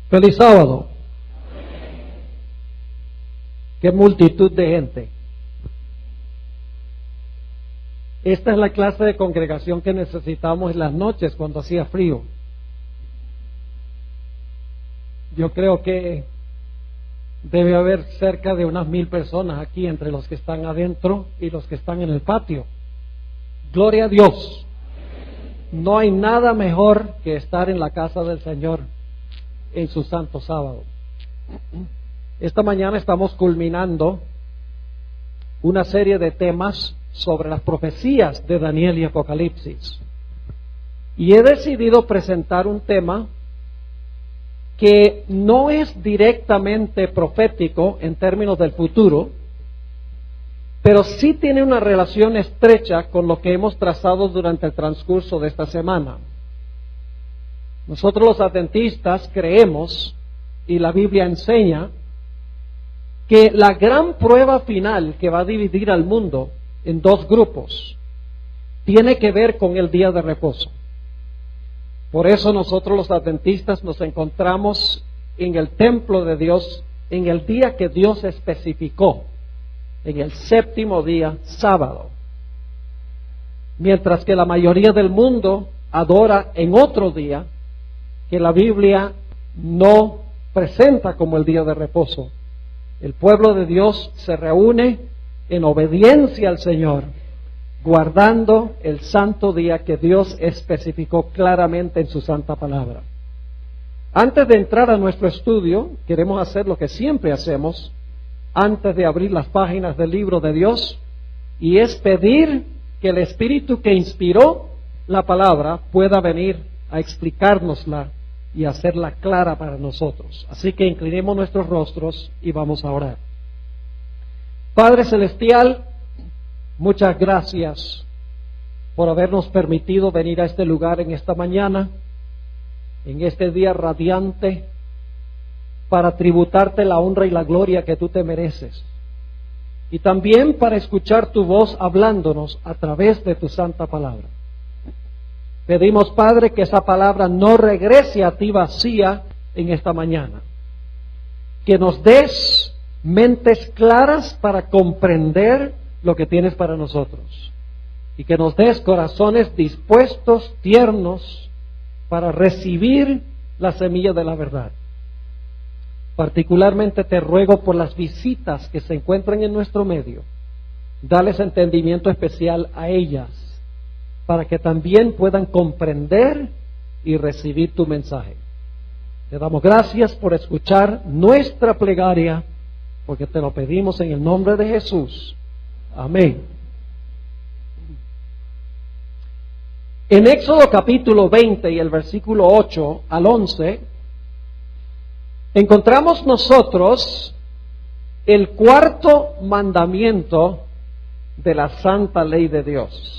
Feliz sábado. Qué multitud de gente. Esta es la clase de congregación que necesitamos en las noches cuando hacía frío. Yo creo que debe haber cerca de unas 1000 personas aquí entre los que están adentro y los que están en el patio. Gloria a Dios. No hay nada mejor que estar en la casa del Señor en su santo sábado. Esta mañana estamos culminando una serie de temas sobre las profecías de Daniel y Apocalipsis. Y he decidido presentar un tema que no es directamente profético en términos del futuro, pero sí tiene una relación estrecha con lo que hemos trazado durante el transcurso de esta semana. Nosotros los adventistas creemos, y la Biblia enseña, que la gran prueba final que va a dividir al mundo en dos grupos tiene que ver con el día de reposo. Por eso nosotros los adventistas nos encontramos en el templo de Dios en el día que Dios especificó, en el séptimo día, sábado. Mientras que la mayoría del mundo adora en otro día que la Biblia no presenta como el día de reposo. El pueblo de Dios se reúne en obediencia al Señor, guardando el santo día que Dios especificó claramente en su santa palabra. Antes de entrar a nuestro estudio, queremos hacer lo que siempre hacemos antes de abrir las páginas del libro de Dios, y es pedir que el Espíritu que inspiró la palabra pueda venir a explicárnosla y hacerla clara para nosotros. Así que inclinemos nuestros rostros y vamos a orar. Padre Celestial, muchas gracias por habernos permitido venir a este lugar en esta mañana, en este día radiante, para tributarte la honra y la gloria que tú te mereces. Y también para escuchar tu voz hablándonos a través de tu santa palabra. Pedimos, Padre, que esa palabra no regrese a ti vacía en esta mañana. Que nos des mentes claras para comprender lo que tienes para nosotros. Y que nos des corazones dispuestos, tiernos, para recibir la semilla de la verdad. Particularmente te ruego por las visitas que se encuentran en nuestro medio. Dales entendimiento especial a ellas, para que también puedan comprender y recibir tu mensaje. Te damos gracias por escuchar nuestra plegaria, porque te lo pedimos en el nombre de Jesús. Amén. En Éxodo capítulo 20 y el versículo 8 al 11, encontramos nosotros el cuarto mandamiento de la santa ley de Dios.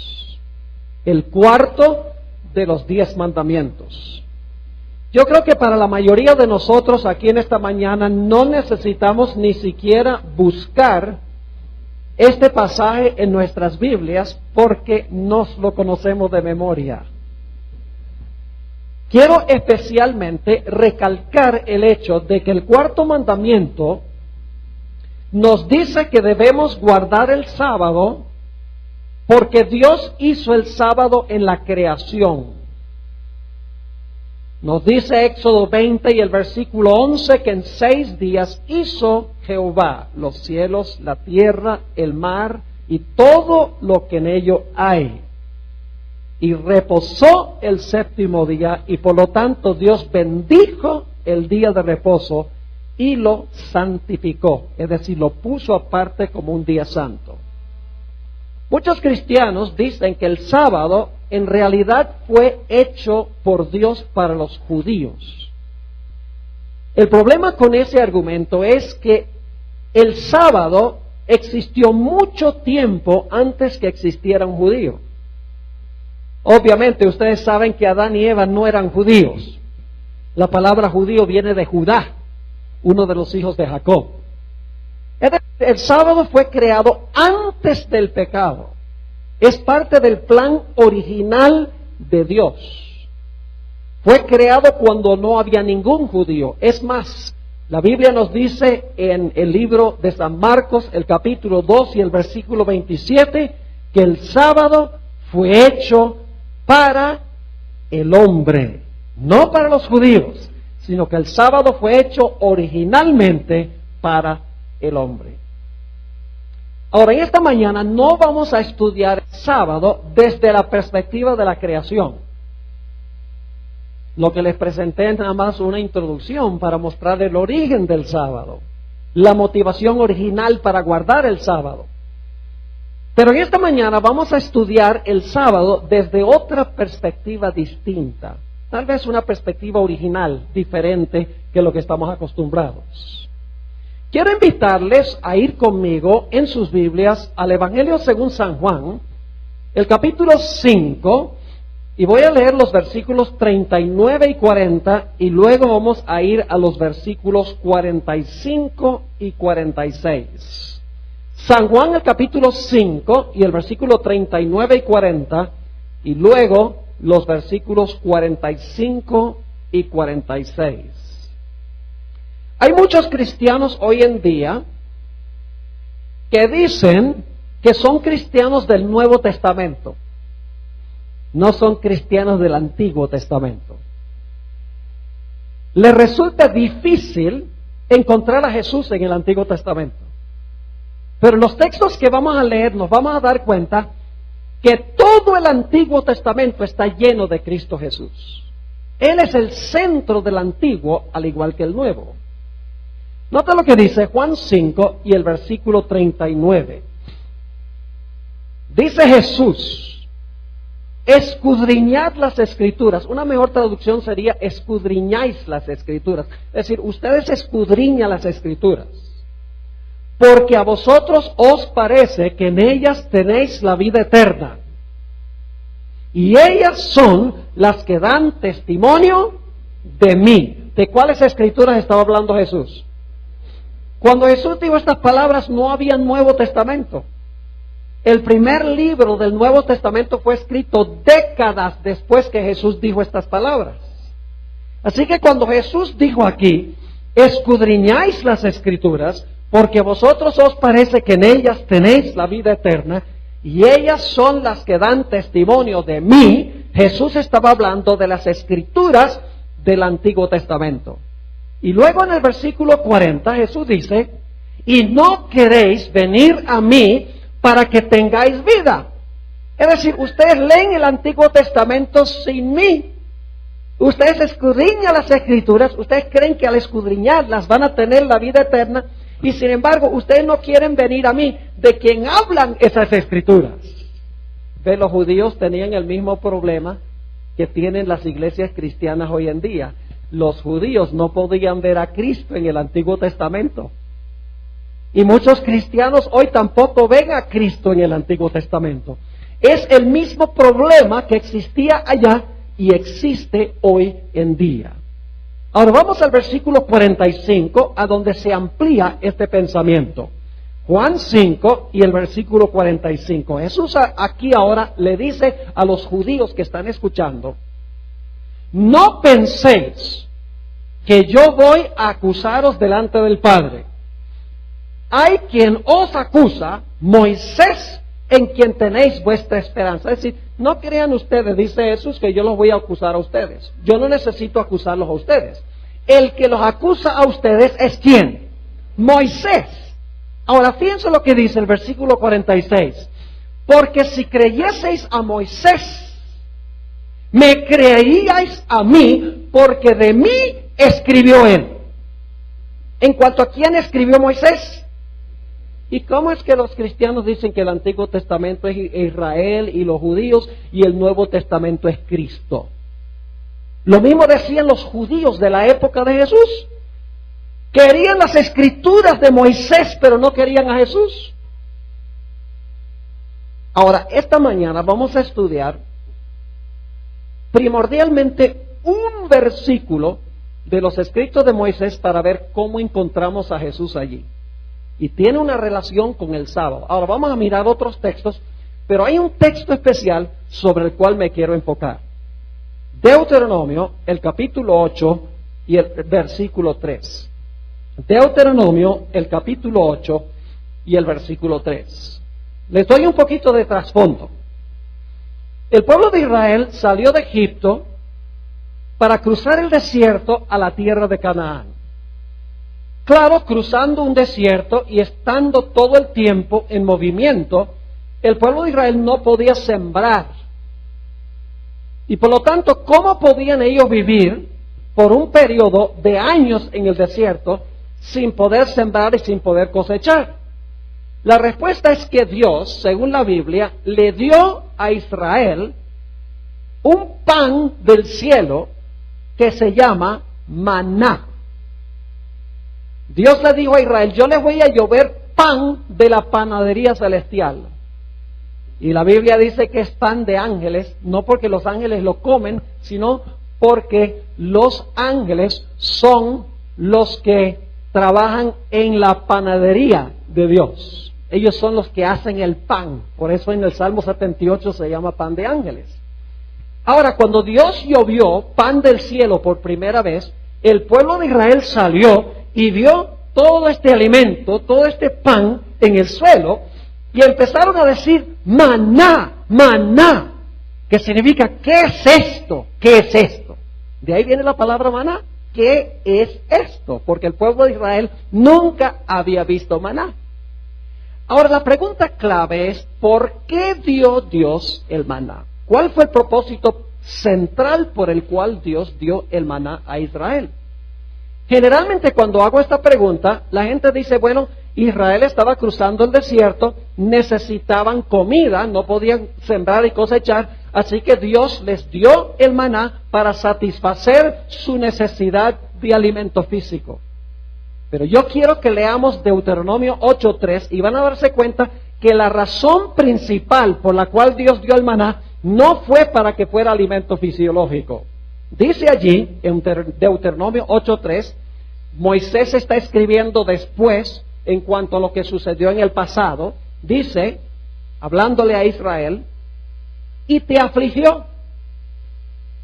El cuarto de los 10 mandamientos. Yo creo que para la mayoría de nosotros aquí en esta mañana no necesitamos ni siquiera buscar este pasaje en nuestras Biblias porque nos lo conocemos de memoria. Quiero especialmente recalcar el hecho de que el cuarto mandamiento nos dice que debemos guardar el sábado porque Dios hizo el sábado en la creación. Nos dice Éxodo 20 y el versículo 11 que en 6 días hizo Jehová los cielos, la tierra, el mar y todo lo que en ello hay. Y reposó el séptimo día y por lo tanto Dios bendijo el día de reposo y lo santificó, es decir, lo puso aparte como un día santo. Muchos cristianos dicen que el sábado en realidad fue hecho por Dios para los judíos. El problema con ese argumento es que el sábado existió mucho tiempo antes que existiera un judío. Obviamente ustedes saben que Adán y Eva no eran judíos. La palabra judío viene de Judá, uno de los hijos de Jacob. El sábado fue creado antes del pecado. Es parte del plan original de Dios. Fue creado cuando no había ningún judío. Es más, la Biblia nos dice en el libro de San Marcos, el capítulo 2 y el versículo 27, que el sábado fue hecho para el hombre, no para los judíos, sino que el sábado fue hecho originalmente para el hombre. Ahora, en esta mañana no vamos a estudiar el sábado desde la perspectiva de la creación. Lo que les presenté es nada más una introducción para mostrar el origen del sábado, la motivación original para guardar el sábado. Pero en esta mañana vamos a estudiar el sábado desde otra perspectiva distinta, tal vez una perspectiva original, diferente que lo que estamos acostumbrados. Quiero invitarles a ir conmigo en sus Biblias al Evangelio según San Juan, el capítulo 5, y voy a leer los versículos 39 y 40, y luego vamos a ir a los versículos 45 y 46. San Juan, el capítulo 5, y el versículo 39 y 40, y luego los versículos 45 y 46. Hay muchos cristianos hoy en día que dicen que son cristianos del Nuevo Testamento. No son cristianos del Antiguo Testamento. Les resulta difícil encontrar a Jesús en el Antiguo Testamento. Pero en los textos que vamos a leer nos vamos a dar cuenta que todo el Antiguo Testamento está lleno de Cristo Jesús. Él es el centro del Antiguo, al igual que el Nuevo. Nota lo que dice Juan 5 y el versículo 39. Dice Jesús, escudriñad las Escrituras. Una mejor traducción sería escudriñáis las Escrituras. Es decir, ustedes escudriñan las Escrituras, porque a vosotros os parece que en ellas tenéis la vida eterna, y ellas son las que dan testimonio de mí. ¿De cuáles Escrituras estaba hablando Jesús? Cuando Jesús dijo estas palabras no había Nuevo Testamento. El primer libro del Nuevo Testamento fue escrito décadas después que Jesús dijo estas palabras. Así que cuando Jesús dijo aquí, escudriñáis las Escrituras, porque a vosotros os parece que en ellas tenéis la vida eterna, y ellas son las que dan testimonio de mí, Jesús estaba hablando de las Escrituras del Antiguo Testamento. Y luego en el versículo 40 Jesús dice, y no queréis venir a mí para que tengáis vida. Es decir, ustedes leen el Antiguo Testamento sin mí. Ustedes escudriñan las Escrituras, ustedes creen que al escudriñarlas van a tener la vida eterna, y sin embargo ustedes no quieren venir a mí, de quien hablan esas Escrituras. Ve, los judíos tenían el mismo problema que tienen las iglesias cristianas hoy en día. Los judíos no podían ver a Cristo en el Antiguo Testamento. Y muchos cristianos hoy tampoco ven a Cristo en el Antiguo Testamento. Es el mismo problema que existía allá y existe hoy en día. Ahora vamos al versículo 45, a donde se amplía este pensamiento. Juan 5 y el versículo 45. Jesús aquí ahora le dice a los judíos que están escuchando, no penséis que yo voy a acusaros delante del Padre. Hay quien os acusa, Moisés, en quien tenéis vuestra esperanza. Es decir, no crean ustedes, dice Jesús, que yo los voy a acusar a ustedes. Yo no necesito acusarlos a ustedes. El que los acusa a ustedes es ¿quién? Moisés. Ahora fíjense lo que dice el versículo 46. Porque si creyeseis a Moisés, me creeríais a mí, porque de mí escribió él. En cuanto a quién escribió Moisés. ¿Y cómo es que los cristianos dicen que el Antiguo Testamento es Israel y los judíos y el Nuevo Testamento es Cristo? Lo mismo decían los judíos de la época de Jesús. Querían las Escrituras de Moisés, pero no querían a Jesús. Ahora, esta mañana vamos a estudiar primordialmente un versículo de los escritos de Moisés para ver cómo encontramos a Jesús allí. Y tiene una relación con el sábado. Ahora vamos a mirar otros textos, pero hay un texto especial sobre el cual me quiero enfocar. Deuteronomio, el capítulo 8 y el versículo 3. Deuteronomio, el capítulo 8 y el versículo 3. Les doy un poquito de trasfondo. El pueblo de Israel salió de Egipto para cruzar el desierto a la tierra de Canaán. Claro, cruzando un desierto y estando todo el tiempo en movimiento, el pueblo de Israel no podía sembrar. Y por lo tanto, ¿cómo podían ellos vivir por un periodo de años en el desierto sin poder sembrar y sin poder cosechar? La respuesta es que Dios, según la Biblia, le dio a Israel un pan del cielo que se llama maná. Dios le dijo a Israel, yo les voy a llover pan de la panadería celestial. Y la Biblia dice que es pan de ángeles, no porque los ángeles lo comen, sino porque los ángeles son los que trabajan en la panadería de Dios. Ellos son los que hacen el pan. Por eso en el Salmo 78 se llama pan de ángeles. Ahora, cuando Dios llovió pan del cielo por primera vez, el pueblo de Israel salió y vio todo este alimento, todo este pan en el suelo, y empezaron a decir, maná, maná, que significa, ¿qué es esto? ¿Qué es esto? De ahí viene la palabra maná. ¿Qué es esto? Porque el pueblo de Israel nunca había visto maná. Ahora la pregunta clave es, ¿por qué dio Dios el maná? ¿Cuál fue el propósito central por el cual Dios dio el maná a Israel? Generalmente cuando hago esta pregunta, la gente dice, bueno, Israel estaba cruzando el desierto, necesitaban comida, no podían sembrar y cosechar, así que Dios les dio el maná para satisfacer su necesidad de alimento físico. Pero yo quiero que leamos Deuteronomio 8:3 y van a darse cuenta que la razón principal por la cual Dios dio el maná no fue para que fuera alimento fisiológico. Dice allí, en Deuteronomio 8:3, Moisés está escribiendo después en cuanto a lo que sucedió en el pasado, dice, hablándole a Israel, y te afligió,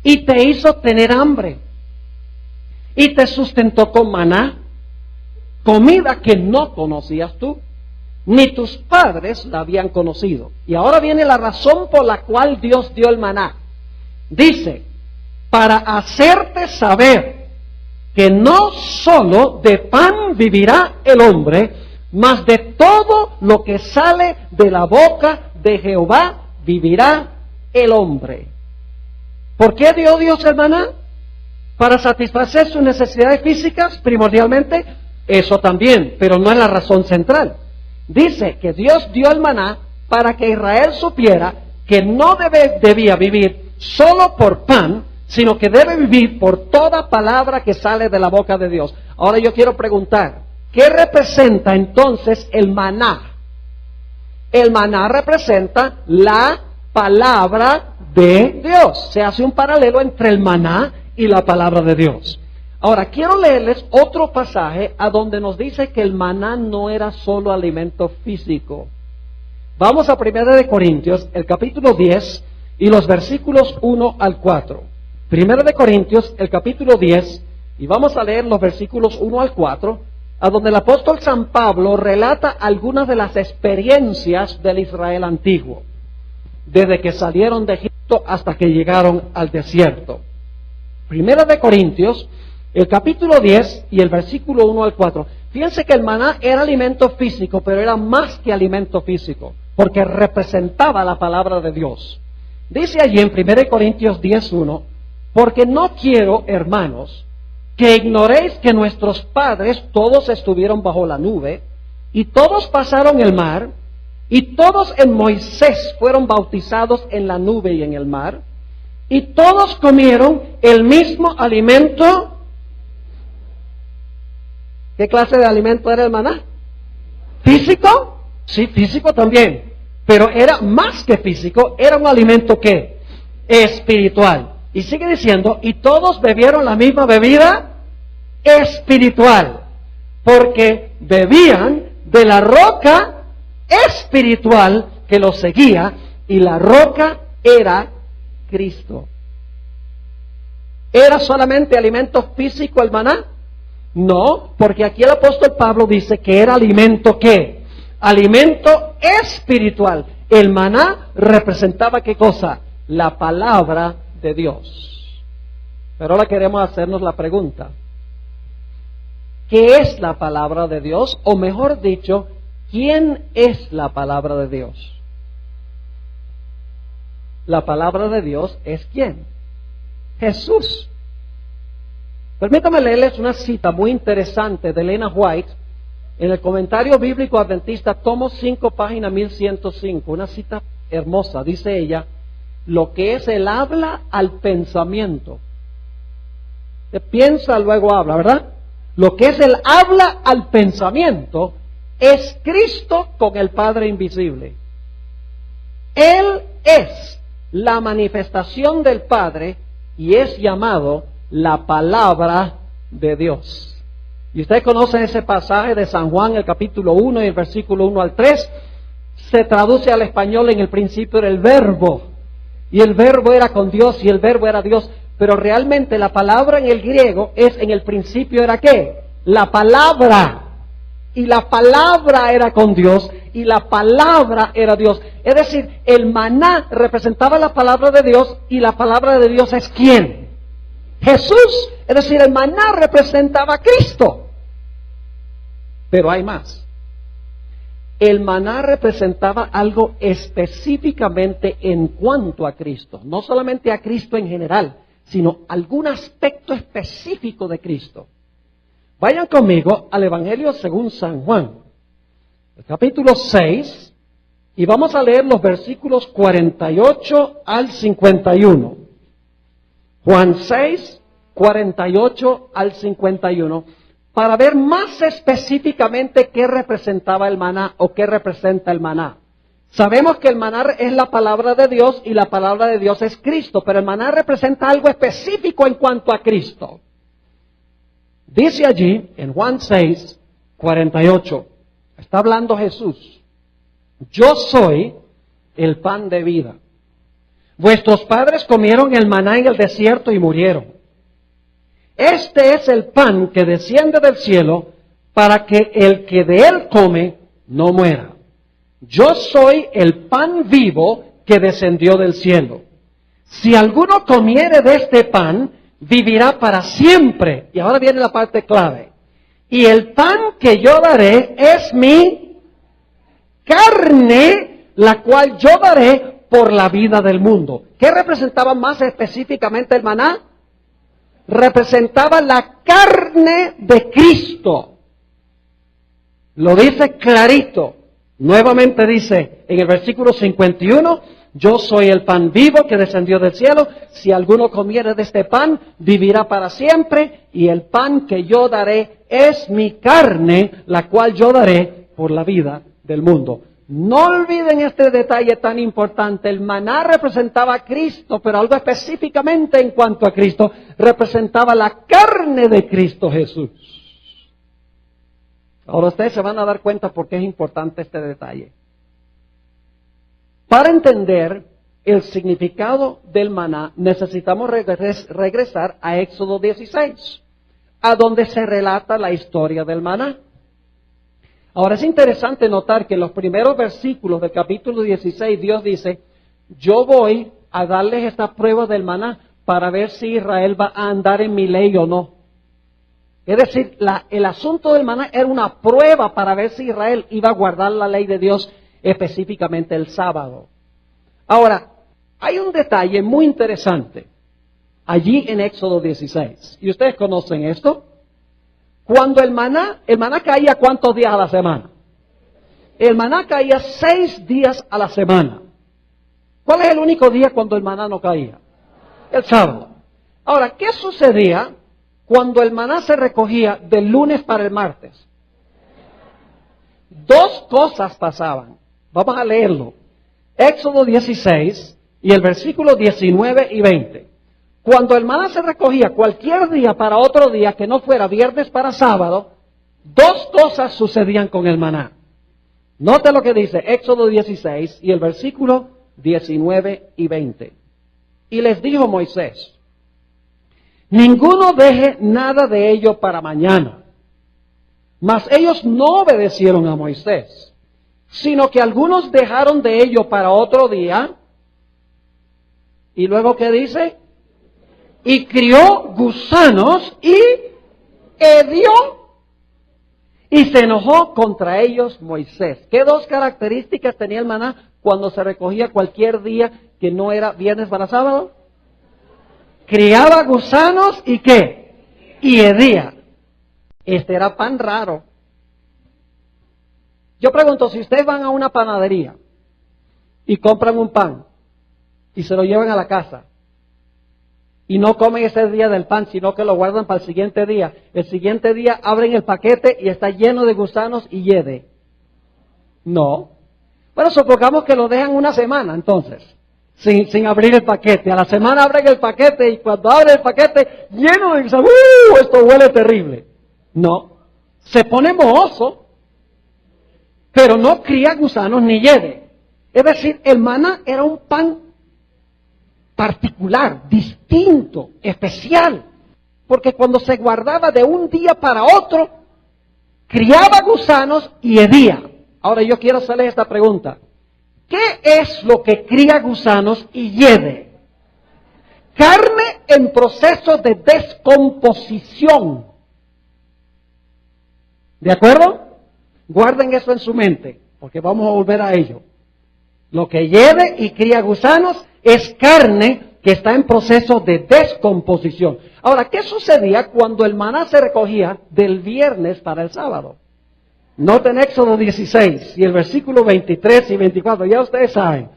y te hizo tener hambre, y te sustentó con maná, comida que no conocías tú, ni tus padres la habían conocido. Y ahora viene la razón por la cual Dios dio el maná. Dice, para hacerte saber que no solo de pan vivirá el hombre, mas de todo lo que sale de la boca de Jehová vivirá el hombre. ¿Por qué dio Dios el maná? Para satisfacer sus necesidades físicas, primordialmente, eso también, pero no es la razón central. Dice que Dios dio el maná para que Israel supiera que no debía vivir solo por pan, sino que debe vivir por toda palabra que sale de la boca de Dios. Ahora yo quiero preguntar, ¿qué representa entonces el maná? El maná representa la palabra de Dios. Se hace un paralelo entre el maná y la palabra de Dios. Ahora, quiero leerles otro pasaje a donde nos dice que el maná no era solo alimento físico. Vamos a 1 de Corintios, el capítulo 10 y los versículos 1 al 4. 1 de Corintios, el capítulo 10, y vamos a leer los versículos 1 al 4, a donde el apóstol San Pablo relata algunas de las experiencias del Israel antiguo, desde que salieron de Egipto hasta que llegaron al desierto. 1 de Corintios, el capítulo 10 y el versículo 1 al 4. Fíjense que el maná era alimento físico, pero era más que alimento físico, porque representaba la palabra de Dios. Dice allí en 1 Corintios 10:1, porque no quiero, hermanos, que ignoréis que nuestros padres todos estuvieron bajo la nube, y todos pasaron el mar, y todos en Moisés fueron bautizados en la nube y en el mar, y todos comieron el mismo alimento. ¿Qué clase de alimento era el maná? ¿Físico? Sí, físico también. Pero era más que físico, era un alimento ¿qué? Espiritual. Y sigue diciendo, y todos bebieron la misma bebida espiritual, porque bebían de la roca espiritual que los seguía, y la roca era Cristo. ¿Era solamente alimento físico el maná? No, porque aquí el apóstol Pablo dice que era alimento ¿qué? Alimento espiritual. El maná representaba ¿qué cosa? La palabra de Dios. Pero ahora queremos hacernos la pregunta: ¿qué es la palabra de Dios? O mejor dicho, ¿quién es la palabra de Dios? La palabra de Dios es ¿quién? Jesús. Permítame leerles una cita muy interesante de Elena White en el Comentario Bíblico Adventista, tomo 5, página 1105. Una cita hermosa. Dice ella: lo que es el habla al pensamiento. Se piensa, luego habla, ¿verdad? Lo que es el habla al pensamiento es Cristo con el Padre invisible. Él es la manifestación del Padre y es llamado la palabra de Dios. Y ustedes conocen ese pasaje de San Juan, el capítulo 1 y el versículo 1 al 3. Se traduce al español: en el principio era el verbo, y el verbo era con Dios, y el verbo era Dios. Pero realmente la palabra en el griego es: en el principio era ¿qué? La palabra. Y la palabra era con Dios, y la palabra era Dios. Es decir, el maná representaba la palabra de Dios, y la palabra de Dios es ¿quién? Jesús. Es decir, el maná representaba a Cristo. Pero hay más. El maná representaba algo específicamente en cuanto a Cristo. No solamente a Cristo en general, sino algún aspecto específico de Cristo. Vayan conmigo al Evangelio según San Juan, el capítulo 6, y vamos a leer los versículos 48 al 51. Juan 6, 48 al 51, para ver más específicamente qué representaba el maná o qué representa el maná. Sabemos que el maná es la palabra de Dios y la palabra de Dios es Cristo, pero el maná representa algo específico en cuanto a Cristo. Dice allí, en Juan 6, 48, está hablando Jesús: yo soy el pan de vida. Vuestros padres comieron el maná en el desierto y murieron. Este es el pan que desciende del cielo, para que el que de él come no muera. Yo soy el pan vivo que descendió del cielo. Si alguno comiere de este pan, vivirá para siempre. Y ahora viene la parte clave. Y el pan que yo daré es mi carne, la cual yo daré por la vida del mundo. ¿Qué representaba más específicamente el maná? Representaba la carne de Cristo. Lo dice clarito. Nuevamente dice en el versículo 51, yo soy el pan vivo que descendió del cielo. Si alguno comiere de este pan, vivirá para siempre. Y el pan que yo daré es mi carne, la cual yo daré por la vida del mundo. No olviden este detalle tan importante. El maná representaba a Cristo, pero algo específicamente en cuanto a Cristo, representaba la carne de Cristo Jesús. Ahora ustedes se van a dar cuenta por qué es importante este detalle. Para entender el significado del maná, necesitamos regresar a Éxodo 16, a donde se relata la historia del maná. Ahora es interesante notar que en los primeros versículos del capítulo 16 Dios dice: yo voy a darles esta prueba del maná para ver si Israel va a andar en mi ley o no. Es decir, el asunto del maná era una prueba para ver si Israel iba a guardar la ley de Dios, específicamente el sábado. Ahora, hay un detalle muy interesante allí en Éxodo 16. ¿Y ustedes conocen esto? Cuando el maná caía, ¿cuántos días a la semana? El maná caía 6 días a la semana. ¿Cuál es el único día cuando el maná no caía? El sábado. Ahora, ¿qué sucedía cuando el maná se recogía del lunes para el martes? 2 cosas pasaban. Vamos a leerlo. Éxodo 16 y el versículo 19 y 20. Cuando el maná se recogía cualquier día para otro día que no fuera viernes para sábado, 2 cosas sucedían con el maná. Note lo que dice Éxodo 16 y el versículo 19 y 20. Y les dijo Moisés: Ninguno deje nada de ello para mañana. Mas ellos no obedecieron a Moisés, sino que algunos dejaron de ello para otro día. ¿Y luego qué dice? Y crió gusanos y hedió. Y se enojó contra ellos Moisés. ¿Qué dos características tenía el maná cuando se recogía cualquier día que no era viernes para sábado? Criaba gusanos y ¿qué? Y hedía. Este era pan raro. Yo pregunto, si ustedes van a una panadería y compran un pan y se lo llevan a la casa y no comen ese día del pan, sino que lo guardan para el siguiente día abren el paquete y está lleno de gusanos y hiede. No. Bueno, supongamos que lo dejan una semana entonces, sin abrir el paquete. A la semana abren el paquete y cuando abren el paquete lleno de gusanos, esto huele terrible. No. Se pone mohoso, pero no cría gusanos ni hiede. Es decir, el maná era un pan particular, distinto, especial, porque cuando se guardaba de un día para otro, criaba gusanos y hedía. Ahora yo quiero hacerles esta pregunta. ¿Qué es lo que cría gusanos y hiede? Carne en proceso de descomposición. ¿De acuerdo? Guarden eso en su mente, porque vamos a volver a ello. Lo que hiede y cría gusanos es carne que está en proceso de descomposición. Ahora, ¿qué sucedía cuando el maná se recogía del viernes para el sábado? Noten Éxodo 16 y el versículo 23 y 24, ya ustedes saben.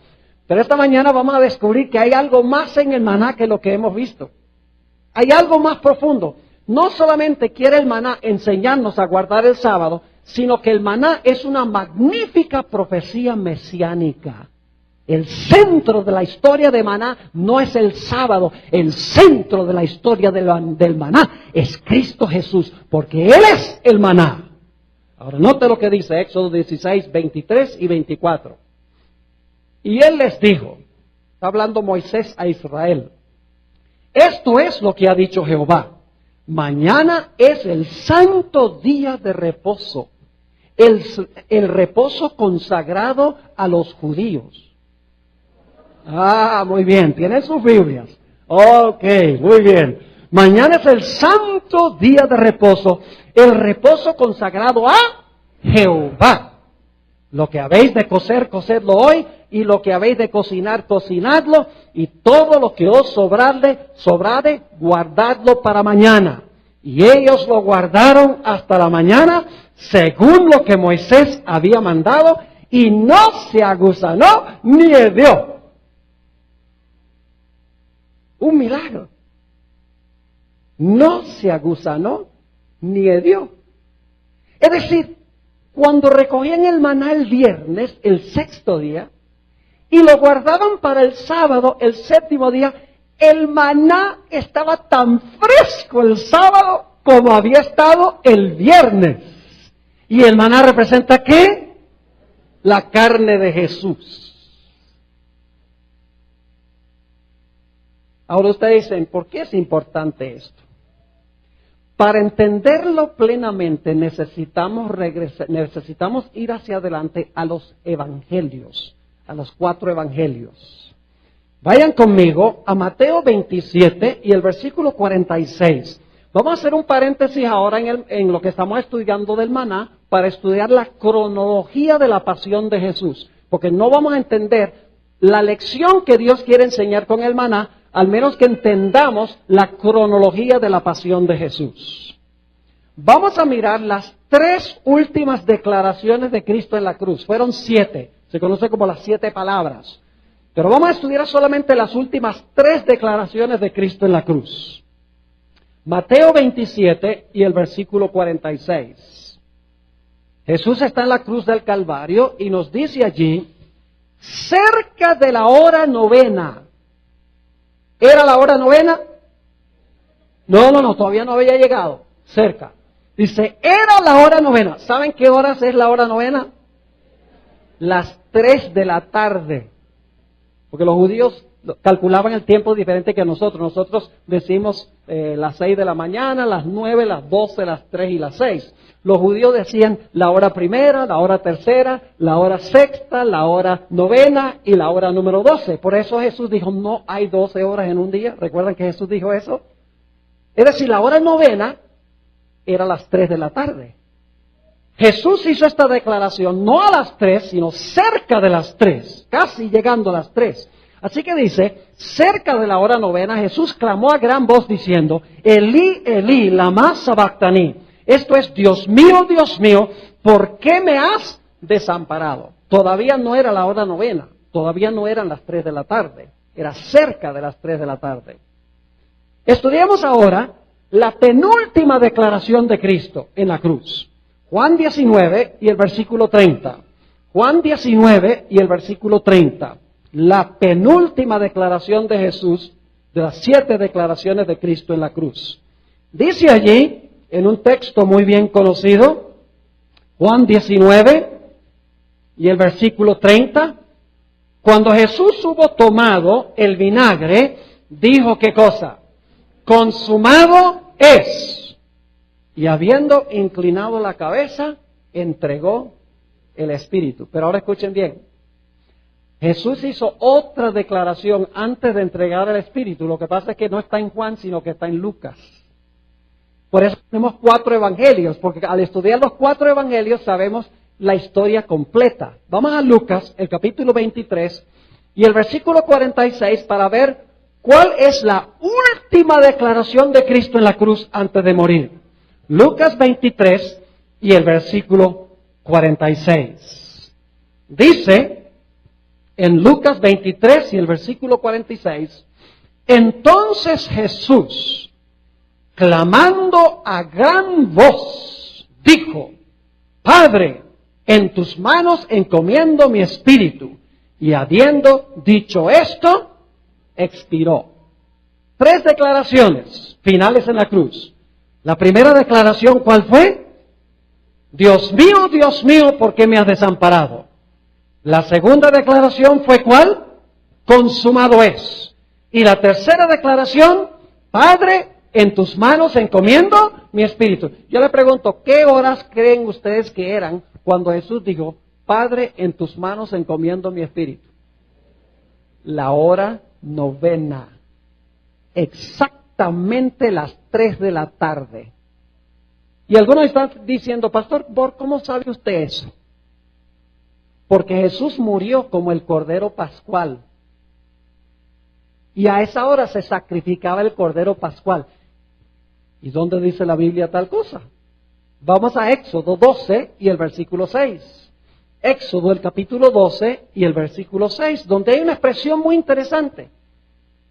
Pero esta mañana vamos a descubrir que hay algo más en el maná que lo que hemos visto. Hay algo más profundo. No solamente quiere el maná enseñarnos a guardar el sábado, sino que el maná es una magnífica profecía mesiánica. El centro de la historia de maná no es el sábado, el centro de la historia del maná es Cristo Jesús, porque Él es el maná. Ahora note lo que dice Éxodo 16, 23 y 24. Y Él les dijo, está hablando Moisés a Israel, esto es lo que ha dicho Jehová, mañana es el santo día de reposo, el reposo consagrado a los judíos. Ah, muy bien, tienen sus Biblias. Ok, muy bien. Mañana es el santo día de reposo, el reposo consagrado a Jehová. Lo que habéis de cocer, cocedlo hoy, y lo que habéis de cocinar, cocinadlo, y todo lo que os sobrade, guardadlo para mañana. Y ellos lo guardaron hasta la mañana, según lo que Moisés había mandado, y no se agusanó ni hedió. Un milagro. No se agusanó ni hedió. Es decir, cuando recogían el maná el viernes, el sexto día, y lo guardaban para el sábado, el séptimo día, el maná estaba tan fresco el sábado como había estado el viernes. ¿Y el maná representa qué? La carne de Jesús. Ahora ustedes dicen, ¿por qué es importante esto? Para entenderlo plenamente necesitamos ir hacia adelante a los evangelios, a los 4 evangelios. Vayan conmigo a Mateo 27 y el versículo 46. Vamos a hacer un paréntesis ahora en lo que estamos estudiando del maná para estudiar la cronología de la pasión de Jesús, porque no vamos a entender la lección que Dios quiere enseñar con el maná al menos que entendamos la cronología de la pasión de Jesús. Vamos a mirar las 3 últimas declaraciones de Cristo en la cruz. Fueron 7, se conoce como las 7 palabras. Pero vamos a estudiar solamente las últimas 3 declaraciones de Cristo en la cruz. Mateo 27 y el versículo 46. Jesús está en la cruz del Calvario y nos dice allí, cerca de la hora 9. ¿Era la hora 9? No, todavía no había llegado. Cerca. Dice, era la hora 9. ¿Saben qué horas es la hora 9? Las 3 de la tarde. Porque los judíos calculaban el tiempo diferente que nosotros. Nosotros decimos las 6 de la mañana, las 9, las 12, las 3 y las 6. Los judíos decían la hora primera, la hora tercera, la hora sexta, la hora novena y la hora número 12. Por eso Jesús dijo, no hay 12 horas en un día. ¿Recuerdan que Jesús dijo eso? Es decir, la hora novena era a las 3 de la tarde. Jesús hizo esta declaración no a las 3, sino cerca de las 3, casi llegando a las 3. Así que dice, cerca de la hora novena, Jesús clamó a gran voz diciendo, Elí, Elí, lama sabactani. Esto es, Dios mío, ¿por qué me has desamparado? Todavía no era la hora novena, todavía no eran las 3 de la tarde, era cerca de las 3 de la tarde. Estudiamos ahora la penúltima declaración de Cristo en la cruz. Juan 19 y el versículo 30. Juan 19 y el versículo 30. La penúltima declaración de Jesús, de las 7 declaraciones de Cristo en la cruz. Dice allí, en un texto muy bien conocido, Juan 19 y el versículo 30, cuando Jesús hubo tomado el vinagre, dijo, ¿qué cosa? Consumado es. Y habiendo inclinado la cabeza, entregó el Espíritu. Pero ahora escuchen bien. Jesús hizo otra declaración antes de entregar el Espíritu. Lo que pasa es que no está en Juan, sino que está en Lucas. Por eso tenemos 4 evangelios, porque al estudiar los 4 evangelios sabemos la historia completa. Vamos a Lucas, el capítulo 23 y el versículo 46 para ver cuál es la última declaración de Cristo en la cruz antes de morir. Lucas 23 y el versículo 46. Dice en Lucas 23 y el versículo 46, entonces Jesús, clamando a gran voz, dijo, Padre, en tus manos encomiendo mi espíritu. Y habiendo dicho esto, expiró. 3 declaraciones finales en la cruz. La primera declaración, ¿cuál fue? Dios mío, ¿por qué me has desamparado? La segunda declaración fue ¿cuál? Consumado es. Y la tercera declaración, Padre, en tus manos encomiendo mi espíritu. Yo le pregunto, ¿qué horas creen ustedes que eran cuando Jesús dijo, Padre, en tus manos encomiendo mi espíritu? La hora novena. Exactamente las 3 de la tarde. Y algunos están diciendo, Pastor, ¿cómo sabe usted eso? Porque Jesús murió como el Cordero Pascual. Y a esa hora se sacrificaba el Cordero Pascual. ¿Y dónde dice la Biblia tal cosa? Vamos a Éxodo 12 y el versículo 6. Éxodo, el capítulo 12 y el versículo 6, donde hay una expresión muy interesante.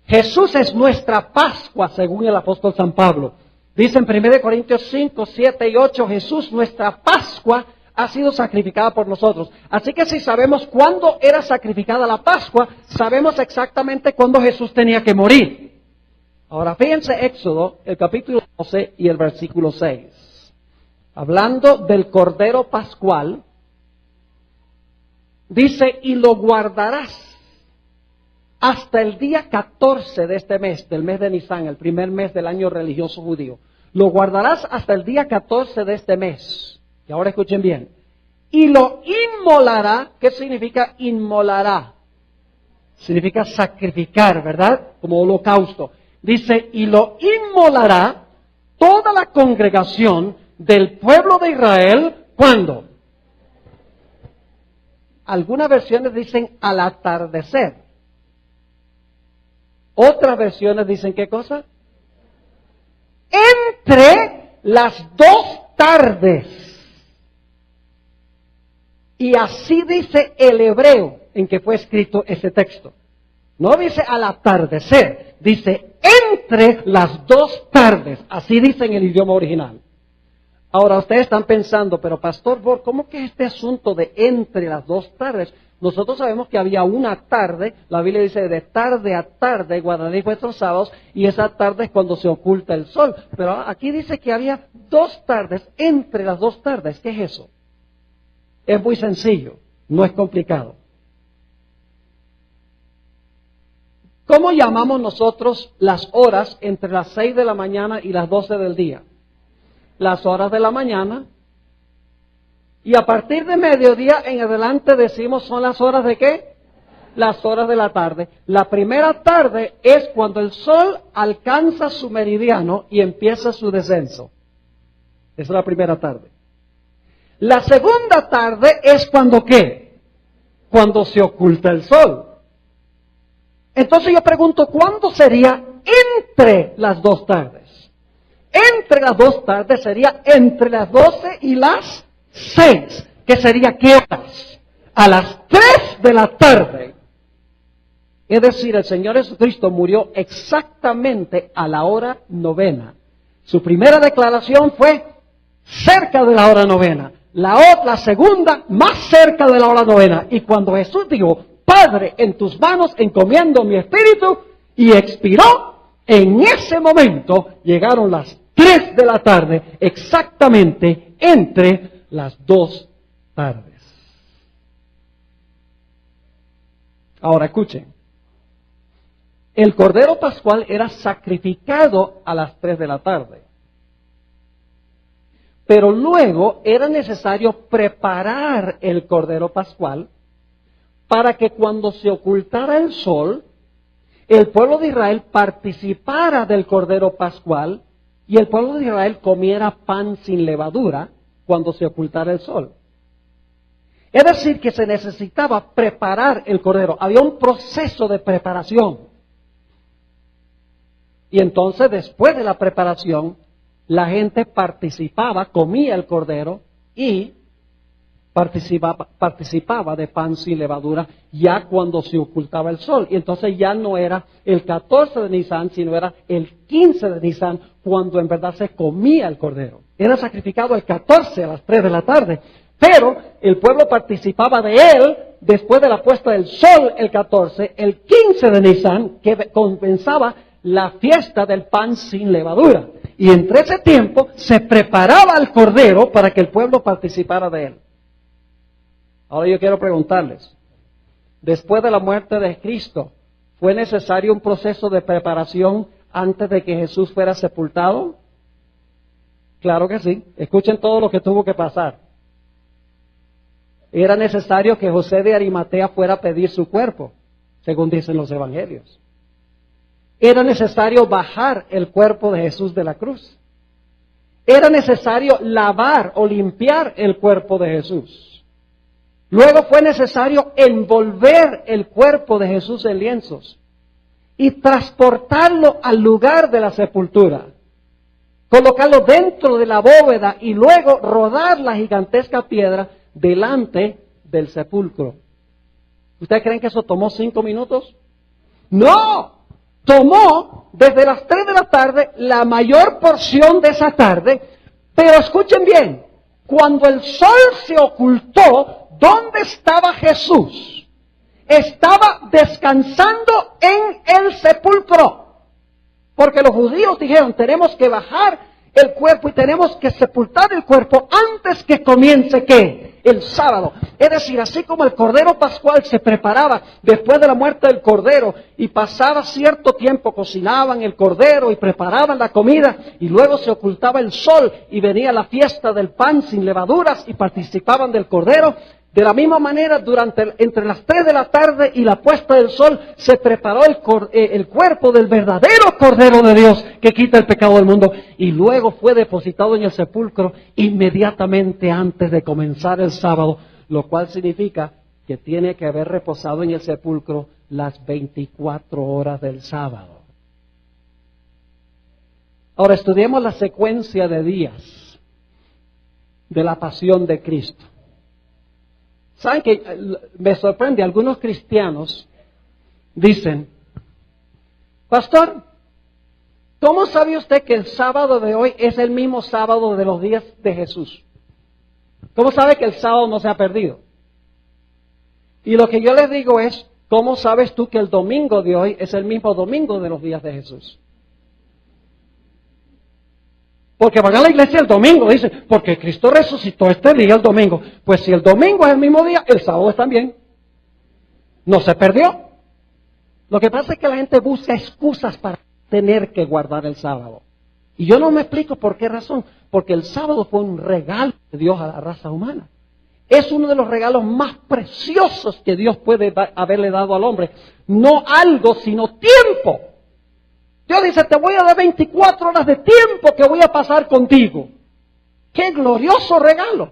Jesús es nuestra Pascua, según el apóstol San Pablo. Dice en 1 Corintios 5, 7 y 8, Jesús, nuestra Pascua, ha sido sacrificada por nosotros. Así que si sabemos cuándo era sacrificada la Pascua, sabemos exactamente cuándo Jesús tenía que morir. Ahora fíjense Éxodo, el capítulo 12 y el versículo 6. Hablando del Cordero Pascual, dice, y lo guardarás hasta el día 14 de este mes, del mes de Nisan, el primer mes del año religioso judío. Lo guardarás hasta el día 14 de este mes. Y ahora escuchen bien. Y lo inmolará. ¿Qué significa inmolará? Significa sacrificar, ¿verdad? Como holocausto. Dice, y lo inmolará toda la congregación del pueblo de Israel. ¿Cuándo? Algunas versiones dicen al atardecer. Otras versiones dicen, ¿qué cosa? Entre las 2 tardes. Y así dice el hebreo en que fue escrito ese texto. No dice al atardecer, dice entre las 2 tardes. Así dice en el idioma original. Ahora ustedes están pensando, pero Pastor Borg, ¿cómo que este asunto de entre las 2 tardes? Nosotros sabemos que había una tarde, la Biblia dice de tarde a tarde, guardaréis vuestros sábados, y esa tarde es cuando se oculta el sol. Pero aquí dice que había 2 tardes, entre las 2 tardes. ¿Qué es eso? Es muy sencillo, no es complicado. ¿Cómo llamamos nosotros las horas entre las 6 de la mañana y las 12 del día? Las horas de la mañana. Y a partir de mediodía en adelante decimos son las horas de ¿qué? Las horas de la tarde. La primera tarde es cuando el sol alcanza su meridiano y empieza su descenso. Esa es la primera tarde. La segunda tarde es cuando ¿qué? Cuando se oculta el sol. Entonces yo pregunto, ¿cuándo sería entre las dos tardes? Entre las dos tardes sería entre las 12 y las 6. ¿Qué sería qué horas? A las 3 de la tarde. Es decir, el Señor Jesucristo murió exactamente a la hora novena. Su primera declaración fue cerca de la hora novena. La segunda, más cerca de la hora novena. Y cuando Jesús dijo, Padre, en tus manos encomiendo mi espíritu, y expiró, en ese momento llegaron las 3 de la tarde, exactamente entre las 2 tardes. Ahora escuchen, el Cordero Pascual era sacrificado a las 3 de la tarde. Pero luego era necesario preparar el Cordero Pascual para que cuando se ocultara el sol, el pueblo de Israel participara del Cordero Pascual y el pueblo de Israel comiera pan sin levadura cuando se ocultara el sol. Es decir, que se necesitaba preparar el Cordero. Había un proceso de preparación. Y entonces, después de la preparación, la gente participaba, comía el Cordero y participaba de pan sin levadura ya cuando se ocultaba el sol. Y entonces ya no era el 14 de Nisan, sino era el 15 de Nisan, cuando en verdad se comía el Cordero. Era sacrificado el 14 a las 3 de la tarde, pero el pueblo participaba de él después de la puesta del sol el 14, el 15 de Nisan, que compensaba la fiesta del pan sin levadura. Y entre ese tiempo se preparaba el Cordero para que el pueblo participara de él. Ahora yo quiero preguntarles, después de la muerte de Cristo, ¿fue necesario un proceso de preparación antes de que Jesús fuera sepultado? Claro que sí. Escuchen todo lo que tuvo que pasar. Era necesario que José de Arimatea fuera a pedir su cuerpo, según dicen los evangelios. Era necesario bajar el cuerpo de Jesús de la cruz. Era necesario lavar o limpiar el cuerpo de Jesús. Luego fue necesario envolver el cuerpo de Jesús en lienzos y transportarlo al lugar de la sepultura, colocarlo dentro de la bóveda y luego rodar la gigantesca piedra delante del sepulcro. ¿Ustedes creen que eso tomó 5 minutos? ¡No! Tomó desde las 3 de la tarde la mayor porción de esa tarde, pero escuchen bien, cuando el sol se ocultó, ¿dónde estaba Jesús? Estaba descansando en el sepulcro. Porque los judíos dijeron, tenemos que bajar el cuerpo y tenemos que sepultar el cuerpo antes que comience ¿qué? El sábado. Es decir, así como el Cordero Pascual se preparaba después de la muerte del Cordero y pasaba cierto tiempo, cocinaban el Cordero y preparaban la comida y luego se ocultaba el sol y venía la fiesta del pan sin levaduras y participaban del Cordero. De la misma manera, entre las 3 de la tarde y la puesta del sol, se preparó el cuerpo del verdadero Cordero de Dios que quita el pecado del mundo. Y luego fue depositado en el sepulcro inmediatamente antes de comenzar el sábado, lo cual significa que tiene que haber reposado en el sepulcro las 24 horas del sábado. Ahora estudiemos la secuencia de días de la pasión de Cristo. ¿Saben que me sorprende? Algunos cristianos dicen, pastor, ¿cómo sabe usted que el sábado de hoy es el mismo sábado de los días de Jesús? ¿Cómo sabe que el sábado no se ha perdido? Y lo que yo les digo es, ¿cómo sabes tú que el domingo de hoy es el mismo domingo de los días de Jesús? Porque van a la iglesia el domingo, dicen, porque Cristo resucitó este día el domingo. Pues si el domingo es el mismo día, el sábado es también. No se perdió. Lo que pasa es que la gente busca excusas para tener que guardar el sábado. Y yo no me explico por qué razón. Porque el sábado fue un regalo de Dios a la raza humana. Es uno de los regalos más preciosos que Dios puede haberle dado al hombre. No algo, sino tiempo. Dios dice, te voy a dar 24 horas de tiempo que voy a pasar contigo. ¡Qué glorioso regalo!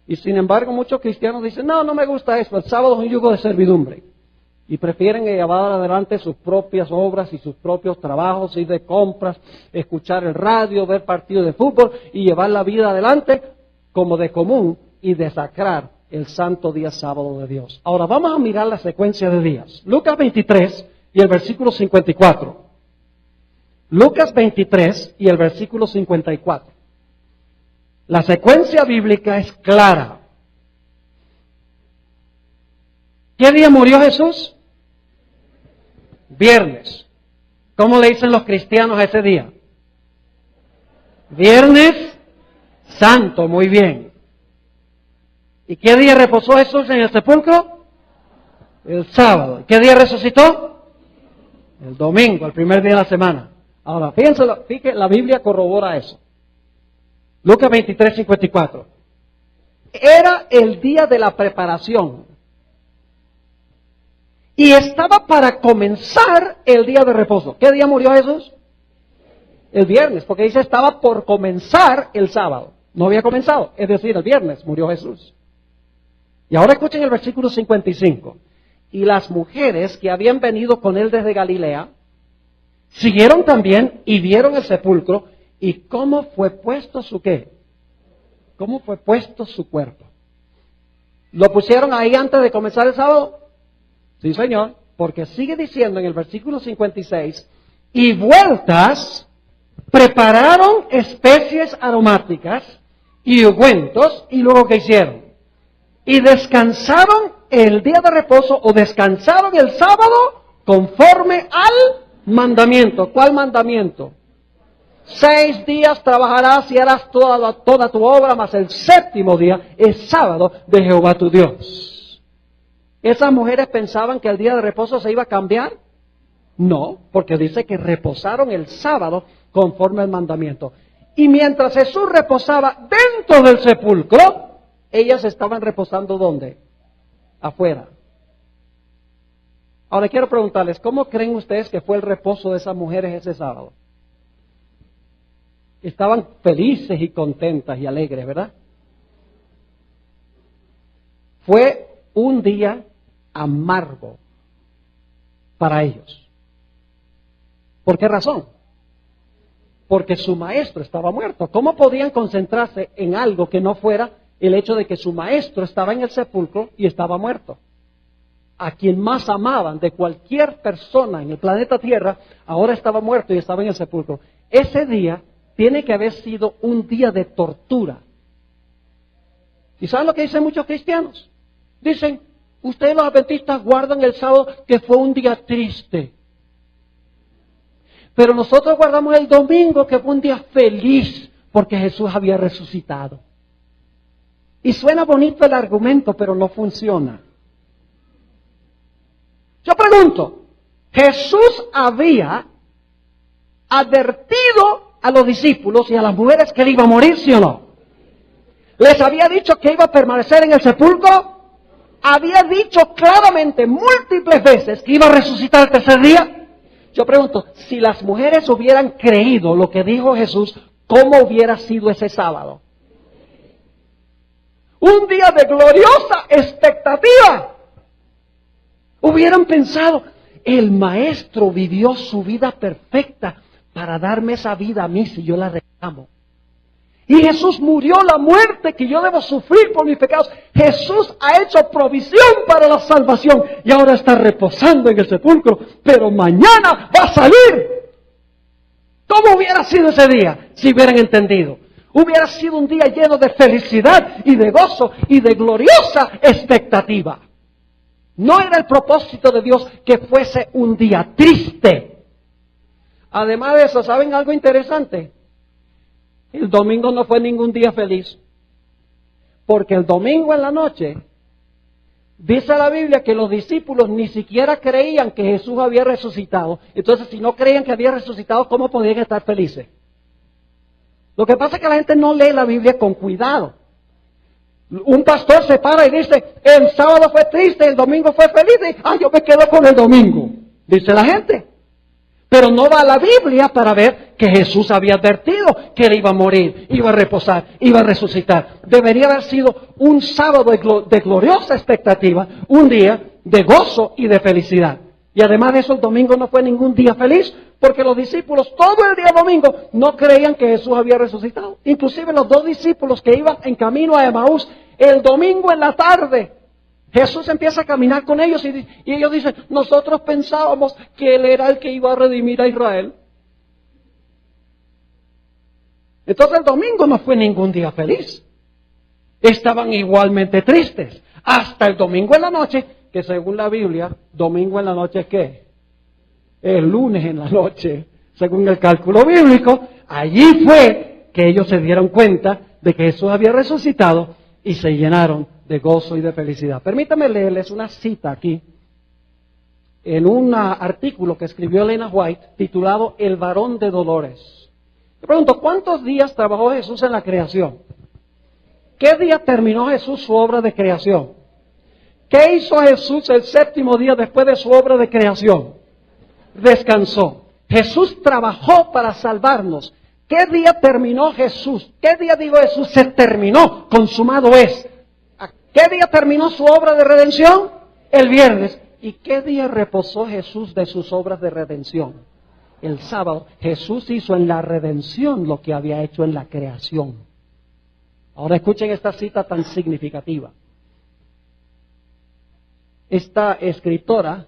Y sin embargo, muchos cristianos dicen, no, no me gusta eso, el sábado es un yugo de servidumbre. Y prefieren llevar adelante sus propias obras y sus propios trabajos, ir de compras, escuchar el radio, ver partidos de fútbol y llevar la vida adelante como de común y desacrar el santo día sábado de Dios. Ahora vamos a mirar la secuencia de días. Lucas 23 y el versículo 54. Lucas 23 y el versículo 54. La secuencia bíblica es clara. ¿Qué día murió Jesús? Viernes. ¿Cómo le dicen los cristianos a ese día? Viernes Santo, muy bien. ¿Y qué día reposó Jesús en el sepulcro? El sábado. ¿Qué día resucitó? El domingo, el primer día de la semana. Ahora, fíjense, la Biblia corrobora eso. Lucas 23, 54. Era el día de la preparación. Y estaba para comenzar el día de reposo. ¿Qué día murió Jesús? El viernes, porque dice estaba por comenzar el sábado. No había comenzado, es decir, el viernes murió Jesús. Y ahora escuchen el versículo 55. Y las mujeres que habían venido con él desde Galilea, siguieron también y vieron el sepulcro y cómo fue puesto su ¿qué? ¿Cómo fue puesto su cuerpo? ¿Lo pusieron ahí antes de comenzar el sábado? Sí, Señor, porque sigue diciendo en el versículo 56, y vueltas prepararon especies aromáticas y ungüentos, y luego ¿qué hicieron? Y descansaron el día de reposo, o descansaron el sábado, conforme al mandamiento. ¿Cuál mandamiento? 6 días trabajarás y harás toda tu obra, mas el séptimo día es sábado de Jehová tu Dios. ¿Esas mujeres pensaban que el día de reposo se iba a cambiar? No, porque dice que reposaron el sábado conforme al mandamiento. Y mientras Jesús reposaba dentro del sepulcro, ellas estaban reposando ¿dónde? Afuera. Ahora quiero preguntarles, ¿cómo creen ustedes que fue el reposo de esas mujeres ese sábado? Estaban felices y contentas y alegres, ¿verdad? Fue un día amargo para ellos. ¿Por qué razón? Porque su maestro estaba muerto. ¿Cómo podían concentrarse en algo que no fuera el hecho de que su maestro estaba en el sepulcro y estaba muerto? A quien más amaban de cualquier persona en el planeta Tierra, ahora estaba muerto y estaba en el sepulcro. Ese día tiene que haber sido un día de tortura. ¿Y saben lo que dicen muchos cristianos? Dicen, ustedes los adventistas guardan el sábado que fue un día triste. Pero nosotros guardamos el domingo que fue un día feliz porque Jesús había resucitado. Y suena bonito el argumento, pero no funciona. Yo pregunto, ¿Jesús había advertido a los discípulos y a las mujeres que él iba a morir, sí o no? ¿Les había dicho que iba a permanecer en el sepulcro? ¿Había dicho claramente múltiples veces que iba a resucitar el tercer día? Yo pregunto, si las mujeres hubieran creído lo que dijo Jesús, ¿cómo hubiera sido ese sábado? Un día de gloriosa expectativa. Hubieran pensado, el maestro vivió su vida perfecta para darme esa vida a mí si yo la reclamo. Y Jesús murió la muerte que yo debo sufrir por mis pecados. Jesús ha hecho provisión para la salvación y ahora está reposando en el sepulcro, pero mañana va a salir. ¿Cómo hubiera sido ese día si hubieran entendido? Hubiera sido un día lleno de felicidad y de gozo y de gloriosa expectativa. No era el propósito de Dios que fuese un día triste. Además de eso, ¿saben algo interesante? El domingo no fue ningún día feliz. Porque el domingo en la noche, Dice la Biblia que los discípulos ni siquiera creían que Jesús había resucitado. Entonces, si no creían que había resucitado, ¿cómo podían estar felices? Lo que pasa es que la gente no lee la Biblia con cuidado. Un pastor se para y dice, el sábado fue triste, el domingo fue feliz, y, yo me quedo con el domingo, dice la gente. Pero no va a la Biblia para ver que Jesús había advertido que él iba a morir, iba a reposar, iba a resucitar. Debería haber sido un sábado de gloriosa expectativa, un día de gozo y de felicidad. Y además de eso, el domingo no fue ningún día feliz, porque los discípulos todo el día domingo no creían que Jesús había resucitado. Inclusive los 2 discípulos que iban en camino a Emaús, el domingo en la tarde, Jesús empieza a caminar con ellos y ellos dicen, nosotros pensábamos que Él era el que iba a redimir a Israel. Entonces el domingo no fue ningún día feliz. Estaban igualmente tristes. Hasta el domingo en la noche, que según la Biblia, domingo en la noche es ¿qué? El lunes en la noche, según el cálculo bíblico. Allí fue que ellos se dieron cuenta de que Jesús había resucitado y se llenaron de gozo y de felicidad. Permítame leerles una cita aquí, en un artículo que escribió Elena White, titulado El varón de dolores. Le pregunto, ¿cuántos días trabajó Jesús en la creación? ¿Qué día terminó Jesús su obra de creación? ¿Qué hizo Jesús el 7º día después de su obra de creación? Descansó. Jesús trabajó para salvarnos. ¿Qué día terminó Jesús? ¿Qué día dijo Jesús? Se terminó, consumado es. ¿Qué día terminó su obra de redención? El viernes. ¿Y qué día reposó Jesús de sus obras de redención? El sábado. Jesús hizo en la redención lo que había hecho en la creación. Ahora escuchen esta cita tan significativa. Esta escritora,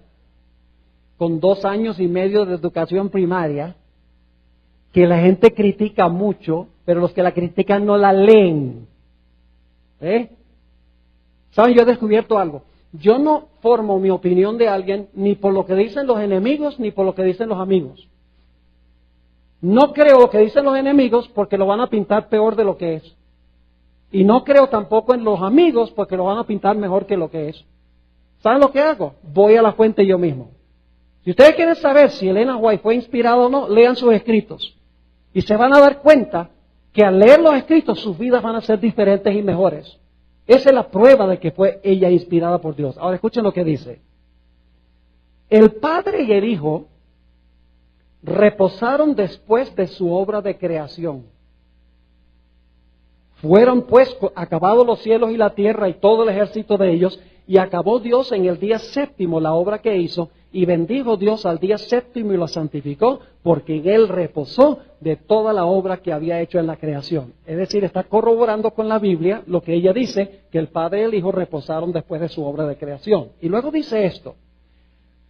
con 2 años y medio de educación primaria, que la gente critica mucho, pero los que la critican no la leen. ¿Saben? Yo he descubierto algo. Yo no formo mi opinión de alguien ni por lo que dicen los enemigos ni por lo que dicen los amigos. No creo lo que dicen los enemigos porque lo van a pintar peor de lo que es. Y no creo tampoco en los amigos porque lo van a pintar mejor que lo que es. ¿Saben lo que hago? Voy a la fuente yo mismo. Si ustedes quieren saber si Elena White fue inspirada o no, lean sus escritos. Y se van a dar cuenta que al leer los escritos sus vidas van a ser diferentes y mejores. Esa es la prueba de que fue ella inspirada por Dios. Ahora escuchen lo que dice. El Padre y el Hijo reposaron después de su obra de creación. Fueron pues acabados los cielos y la tierra y todo el ejército de ellos, y acabó Dios en el día 7º la obra que hizo, y bendijo Dios al día 7º y lo santificó, porque en él reposó de toda la obra que había hecho en la creación. Es decir, está corroborando con la Biblia lo que ella dice, que el Padre y el Hijo reposaron después de su obra de creación. Y luego dice esto: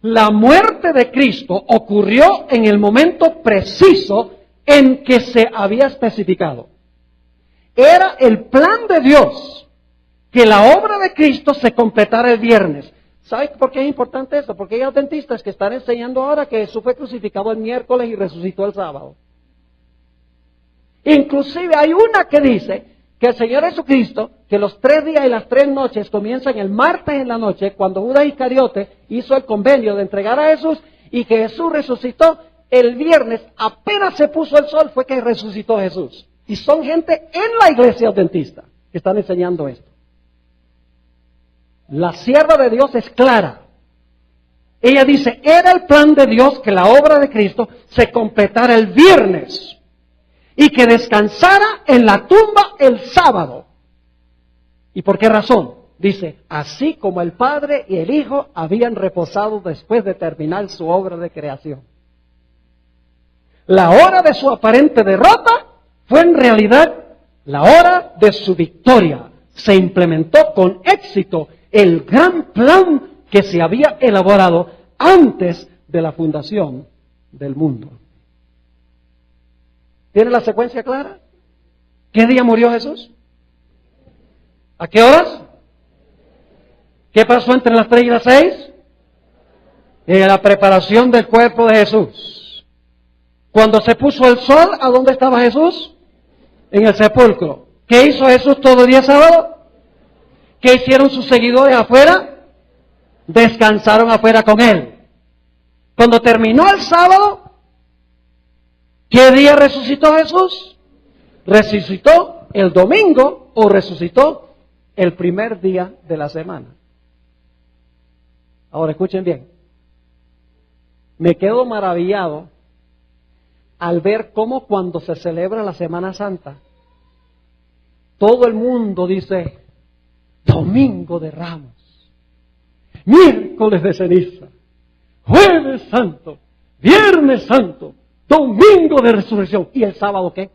la muerte de Cristo ocurrió en el momento preciso en que se había especificado. Era el plan de Dios que la obra de Cristo se completara el viernes. ¿Sabe por qué es importante esto? Porque hay adventistas que están enseñando ahora que Jesús fue crucificado el miércoles y resucitó el sábado. Inclusive hay una que dice que el Señor Jesucristo, que los 3 días y las 3 noches comienzan el martes en la noche, cuando Judas Iscariote hizo el convenio de entregar a Jesús, y que Jesús resucitó el viernes, apenas se puso el sol, fue que resucitó Jesús. Y son gente en la iglesia adventista que están enseñando esto. La sierva de Dios es clara. Ella dice, era el plan de Dios que la obra de Cristo se completara el viernes y que descansara en la tumba el sábado. ¿Y por qué razón? Dice, así como el Padre y el Hijo habían reposado después de terminar su obra de creación. La hora de su aparente derrota fue en realidad la hora de su victoria. Se implementó con éxito el gran plan que se había elaborado antes de la fundación del mundo. ¿Tiene la secuencia clara? ¿Qué día murió Jesús? ¿A qué horas? ¿Qué pasó entre las 3 y las 6? La preparación del cuerpo de Jesús. Cuando se puso el sol, ¿a dónde estaba Jesús? En el sepulcro. ¿Qué hizo Jesús todo el día sábado? ¿Qué hicieron sus seguidores afuera? descansaron afuera con Él. Cuando terminó el sábado, ¿qué día resucitó Jesús? ¿Resucitó el domingo o resucitó el primer día de la semana? Ahora escuchen bien. Me quedo maravillado al ver cómo cuando se celebra la Semana Santa, todo el mundo dice, Domingo de Ramos, miércoles de ceniza, jueves santo, viernes santo, domingo de resurrección. ¿Y el sábado qué?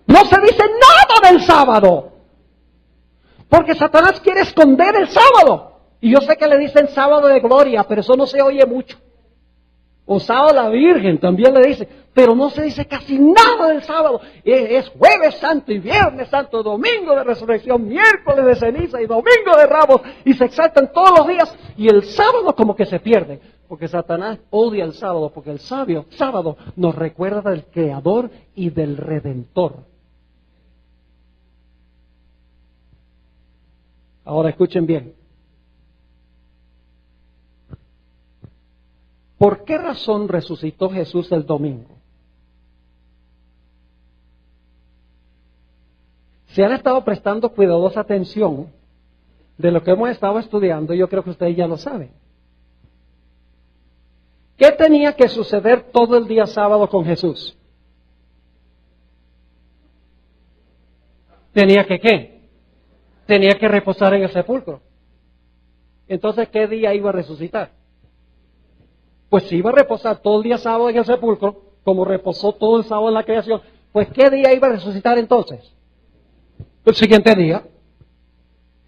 No se dice nada del sábado, porque Satanás quiere esconder el sábado. Y yo sé que le dicen sábado de gloria, pero eso no se oye mucho. O sábado de la Virgen también le dice, pero no se dice casi nada del sábado. Es jueves santo y viernes santo, domingo de resurrección, miércoles de ceniza y domingo de Ramos. Y se exaltan todos los días y el sábado como que se pierde. Porque Satanás odia el sábado, porque el sábado nos recuerda del Creador y del Redentor. Ahora escuchen bien. ¿Por qué razón resucitó Jesús el domingo? Si han estado prestando cuidadosa atención de lo que hemos estado estudiando, yo creo que ustedes ya lo saben. ¿Qué tenía que suceder todo el día sábado con Jesús? ¿Tenía que qué? Tenía que reposar en el sepulcro. Entonces, ¿qué día iba a resucitar? Pues si iba a reposar todo el día sábado en el sepulcro, como reposó todo el sábado en la creación, pues ¿qué día iba a resucitar entonces? El siguiente día.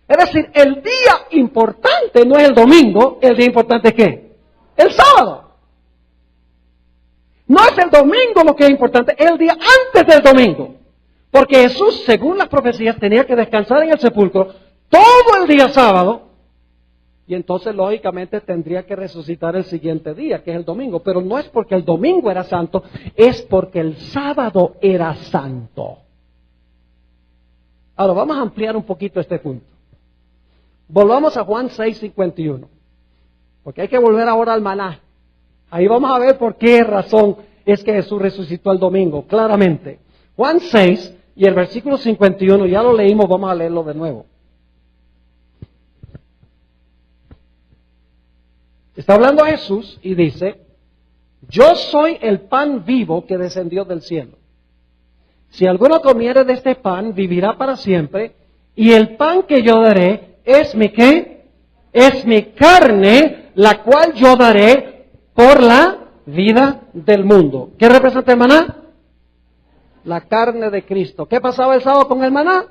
Es decir, el día importante no es el domingo, el día importante es ¿qué? El sábado. No es el domingo lo que es importante, es el día antes del domingo. Porque Jesús, según las profecías, tenía que descansar en el sepulcro todo el día sábado. Y entonces, lógicamente, tendría que resucitar el siguiente día, que es el domingo. Pero no es porque el domingo era santo, es porque el sábado era santo. Ahora, vamos a ampliar un poquito este punto. Volvamos a Juan 6:51. Porque hay que volver ahora al maná. Ahí vamos a ver por qué razón es que Jesús resucitó el domingo, claramente. Juan 6 y el versículo 51, ya lo leímos, vamos a leerlo de nuevo. Está hablando Jesús y dice, yo soy el pan vivo que descendió del cielo. Si alguno comiere de este pan, vivirá para siempre, y el pan que yo daré es mi ¿qué? Es mi carne, la cual yo daré por la vida del mundo. ¿Qué representa el maná? La carne de Cristo. ¿Qué pasaba el sábado con el maná?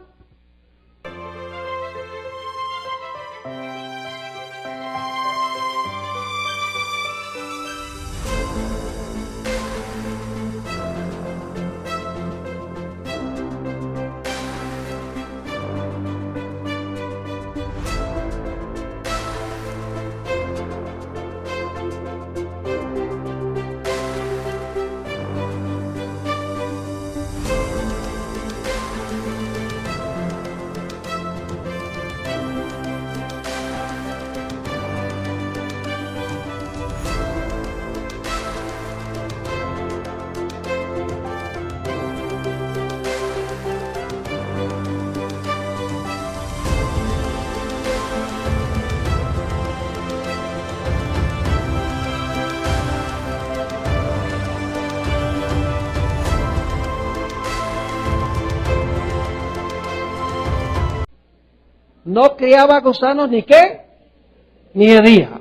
No criaba gusanos ni qué, ni de día.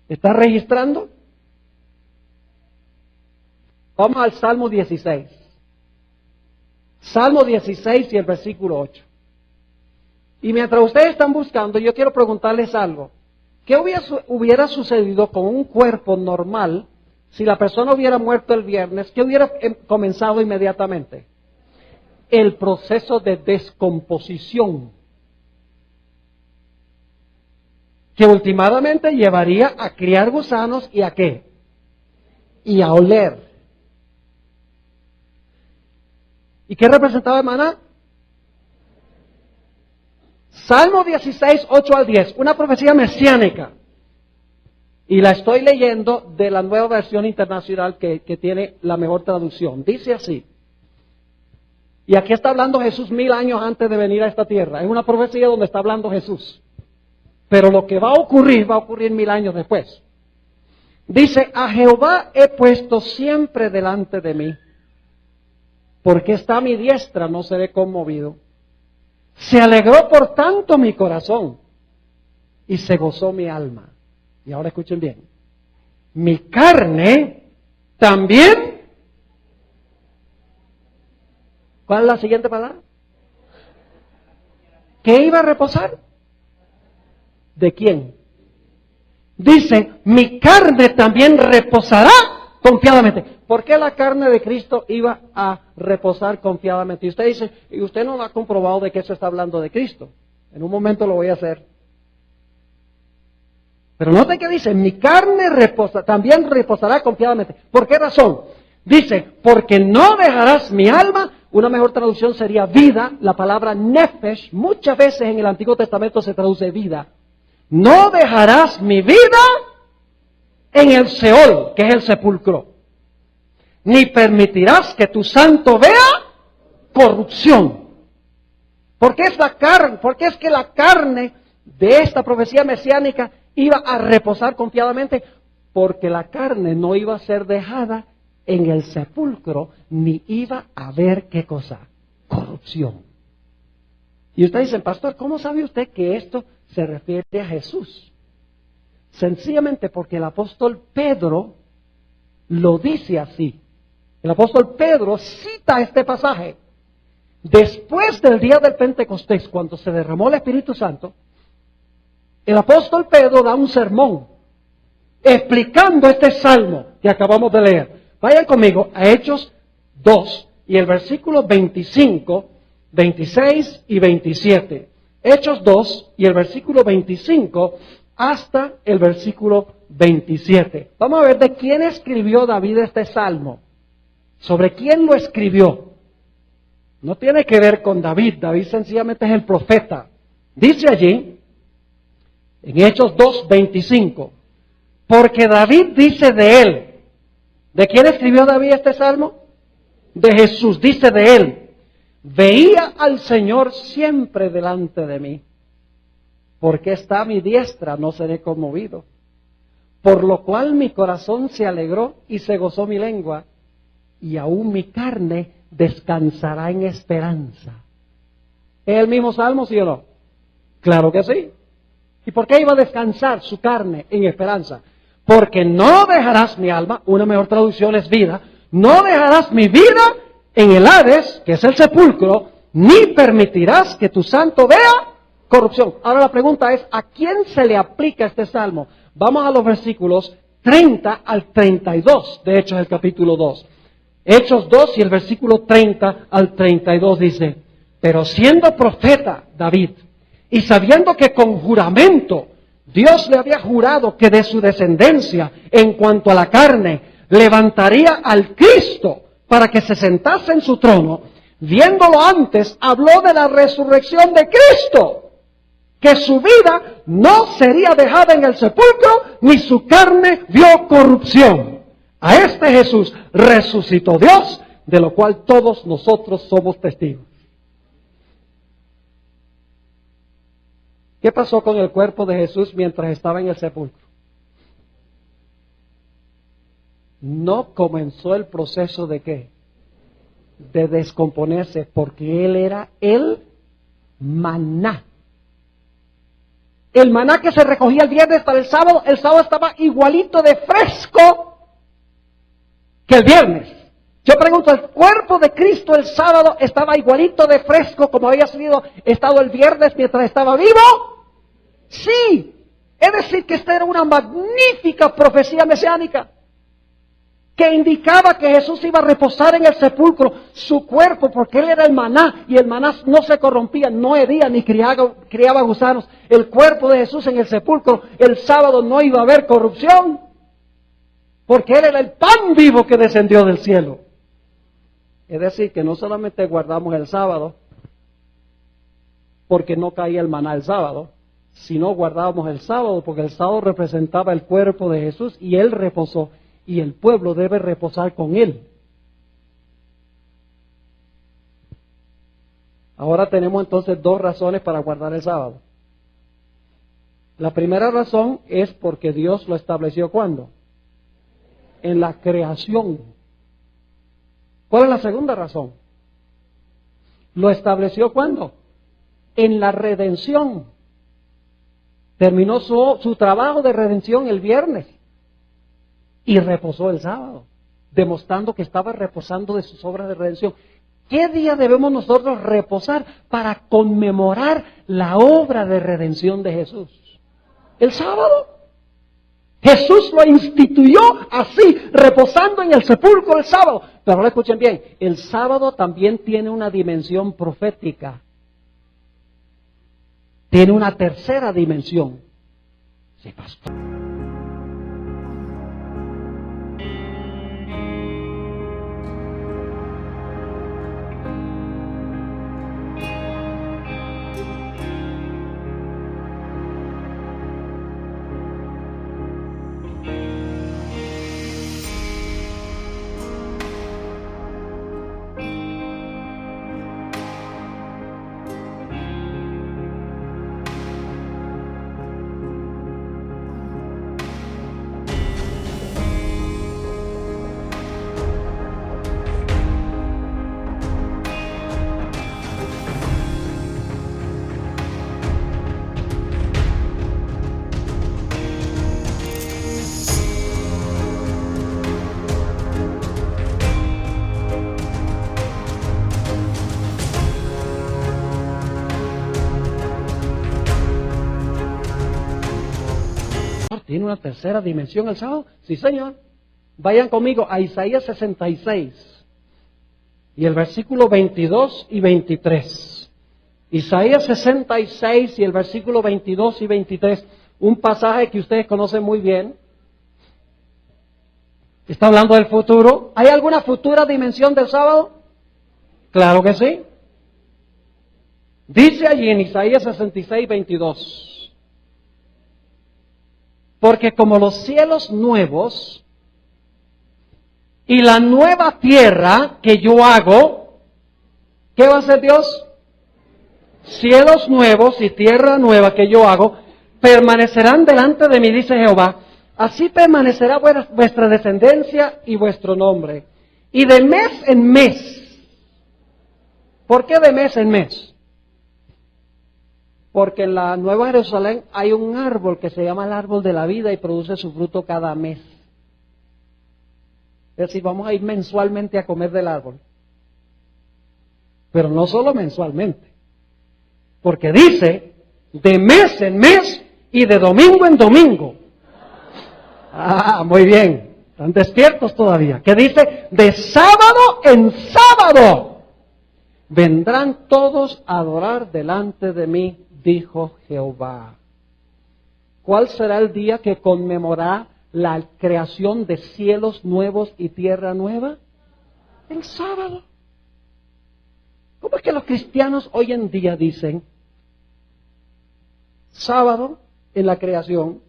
¿Está registrando? Vamos al Salmo 16. Salmo 16 y el versículo 8. Y mientras ustedes están buscando, yo quiero preguntarles algo. ¿Qué hubiera sucedido con un cuerpo normal si la persona hubiera muerto el viernes? ¿Qué hubiera comenzado inmediatamente? El proceso de descomposición, que últimamente llevaría a criar gusanos y a qué, y a oler. ¿Y qué representaba el maná? Salmo 16, 8 al 10, una profecía mesiánica. Y la estoy leyendo de la Nueva Versión Internacional que tiene la mejor traducción. Dice así. Y aquí está hablando Jesús 1000 años antes de venir a esta tierra. Es una profecía donde está hablando Jesús. Pero lo que va a ocurrir 1000 años después. Dice, a Jehová he puesto siempre delante de mí, porque está a mi diestra, no seré conmovido. Se alegró por tanto mi corazón, y se gozó mi alma. Y ahora escuchen bien. Mi carne también. ¿Cuál es la siguiente palabra? ¿Qué iba a reposar? ¿De quién? Dice, mi carne también reposará confiadamente. ¿Por qué la carne de Cristo iba a reposar confiadamente? Y usted dice, y usted no lo ha comprobado de que eso está hablando de Cristo. En un momento lo voy a hacer. Pero note que dice, mi carne también reposará confiadamente. ¿Por qué razón? Dice, porque no dejarás mi alma. Una mejor traducción sería vida. La palabra nefesh muchas veces en el Antiguo Testamento se traduce vida. No dejarás mi vida en el Seol, que es el sepulcro, ni permitirás que tu santo vea corrupción. ¿Por qué es la carne? Porque es que la carne de esta profecía mesiánica iba a reposar confiadamente, porque la carne no iba a ser dejada en el sepulcro, ni iba a haber, ¿qué cosa? Corrupción. Y usted dice, pastor, ¿cómo sabe usted que esto se refiere a Jesús? Sencillamente porque el apóstol Pedro lo dice así. El apóstol Pedro cita este pasaje. Después del día del Pentecostés, cuando se derramó el Espíritu Santo, el apóstol Pedro da un sermón explicando este salmo que acabamos de leer. Vayan conmigo a Hechos 2 y el versículo 25, 26 y 27. Hechos 2 y el versículo 25 hasta el versículo 27. Vamos a ver de quién escribió David este salmo. ¿Sobre quién lo escribió? No tiene que ver con David. David sencillamente es el profeta. Dice allí, en Hechos 2, 25, porque David dice de él. ¿De quién escribió David este salmo? De Jesús. Dice de él. Veía al Señor siempre delante de mí, porque está a mi diestra, no seré conmovido. Por lo cual mi corazón se alegró y se gozó mi lengua, y aún mi carne descansará en esperanza. ¿Es el mismo salmo, sí o no? Claro que sí. ¿Y por qué iba a descansar su carne en esperanza? Porque no dejarás mi alma, una mejor traducción es vida, no dejarás mi vida en el Hades, que es el sepulcro, ni permitirás que tu santo vea corrupción. Ahora la pregunta es, ¿a quién se le aplica este salmo? Vamos a los versículos 30 al 32 de Hechos del capítulo 2. Hechos 2 y el versículo 30 al 32 dice, pero siendo profeta David, y sabiendo que con juramento Dios le había jurado que de su descendencia, en cuanto a la carne, levantaría al Cristo para que se sentase en su trono, viéndolo antes, habló de la resurrección de Cristo, que su vida no sería dejada en el sepulcro, ni su carne vio corrupción. A este Jesús resucitó Dios, de lo cual todos nosotros somos testigos. ¿Qué pasó con el cuerpo de Jesús mientras estaba en el sepulcro? No comenzó el proceso de ¿qué? De descomponerse, porque Él era el maná. El maná que se recogía el viernes para el sábado estaba igualito de fresco que el viernes. Yo pregunto, ¿el cuerpo de Cristo el sábado estaba igualito de fresco como había estado el viernes mientras estaba vivo? Sí. Es decir, que esta era una magnífica profecía mesiánica que indicaba que Jesús iba a reposar en el sepulcro, su cuerpo, porque Él era el maná, y el maná no se corrompía, no hería ni criaba gusanos. El cuerpo de Jesús en el sepulcro, el sábado no iba a haber corrupción, porque Él era el pan vivo que descendió del cielo. Es decir, que no solamente guardamos el sábado, porque no caía el maná el sábado, sino guardábamos el sábado, porque el sábado representaba el cuerpo de Jesús y Él reposó, y el pueblo debe reposar con Él. Ahora tenemos entonces dos razones para guardar el sábado. La primera razón es porque Dios lo estableció ¿cuándo? En la creación. ¿Cuál es la segunda razón? ¿Lo estableció cuándo? En la redención. Terminó su trabajo de redención el viernes y reposó el sábado, demostrando que estaba reposando de sus obras de redención. ¿Qué día debemos nosotros reposar para conmemorar la obra de redención de Jesús? El sábado. Jesús lo instituyó así, reposando en el sepulcro el sábado. Pero ahora escuchen bien, el sábado también tiene una dimensión profética. Tiene una tercera dimensión. Sí, pastor. ¿Tiene una tercera dimensión el sábado? Sí, señor. Vayan conmigo a Isaías 66 y el versículo 22 y 23. Isaías 66 y el versículo 22 y 23. Un pasaje que ustedes conocen muy bien. Está hablando del futuro. ¿Hay alguna futura dimensión del sábado? Claro que sí. Dice allí en Isaías 66, 22. Porque como los cielos nuevos y la nueva tierra que yo hago, ¿qué va a hacer Dios? Cielos nuevos y tierra nueva que yo hago, permanecerán delante de mí, dice Jehová. Así permanecerá vuestra descendencia y vuestro nombre. Y de mes en mes. ¿Por qué de mes en mes? Porque en la Nueva Jerusalén hay un árbol que se llama el árbol de la vida y produce su fruto cada mes. Es decir, vamos a ir mensualmente a comer del árbol. Pero no solo mensualmente. Porque dice, de mes en mes y de domingo en domingo. Ah, muy bien. Están despiertos todavía. ¿Qué dice? De sábado en sábado. Vendrán todos a adorar delante de mí, dijo Jehová. ¿Cuál será el día que conmemorará la creación de cielos nuevos y tierra nueva? El sábado. ¿Cómo es que los cristianos hoy en día dicen sábado en la creación,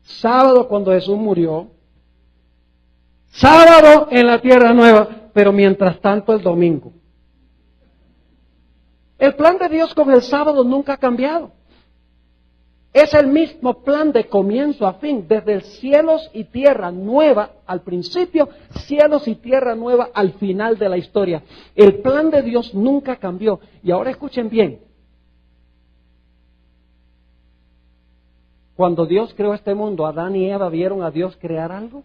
sábado cuando Jesús murió, sábado en la tierra nueva, pero mientras tanto el domingo? El plan de Dios con el sábado nunca ha cambiado. Es el mismo plan de comienzo a fin, desde el cielos y tierra nueva al principio, cielos y tierra nueva al final de la historia. El plan de Dios nunca cambió. Y ahora escuchen bien. Cuando Dios creó este mundo, ¿Adán y Eva vieron a Dios crear algo?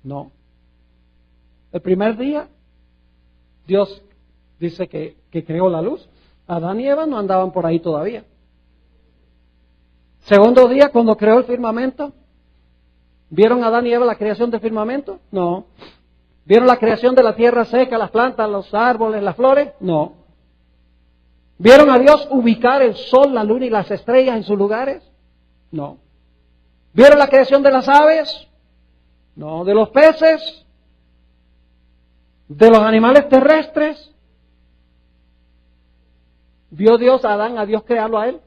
No. El primer día, Dios dice que creó la luz. Adán y Eva no andaban por ahí todavía. Segundo día, cuando creó el firmamento, ¿vieron a Adán y Eva la creación del firmamento? No. ¿Vieron la creación de la tierra seca, las plantas, los árboles, las flores? No. ¿Vieron a Dios ubicar el sol, la luna y las estrellas en sus lugares? No. ¿Vieron la creación de las aves? No. ¿De los peces? ¿De los animales terrestres? ¿Vio Dios a Adán, a Dios crearlo a él?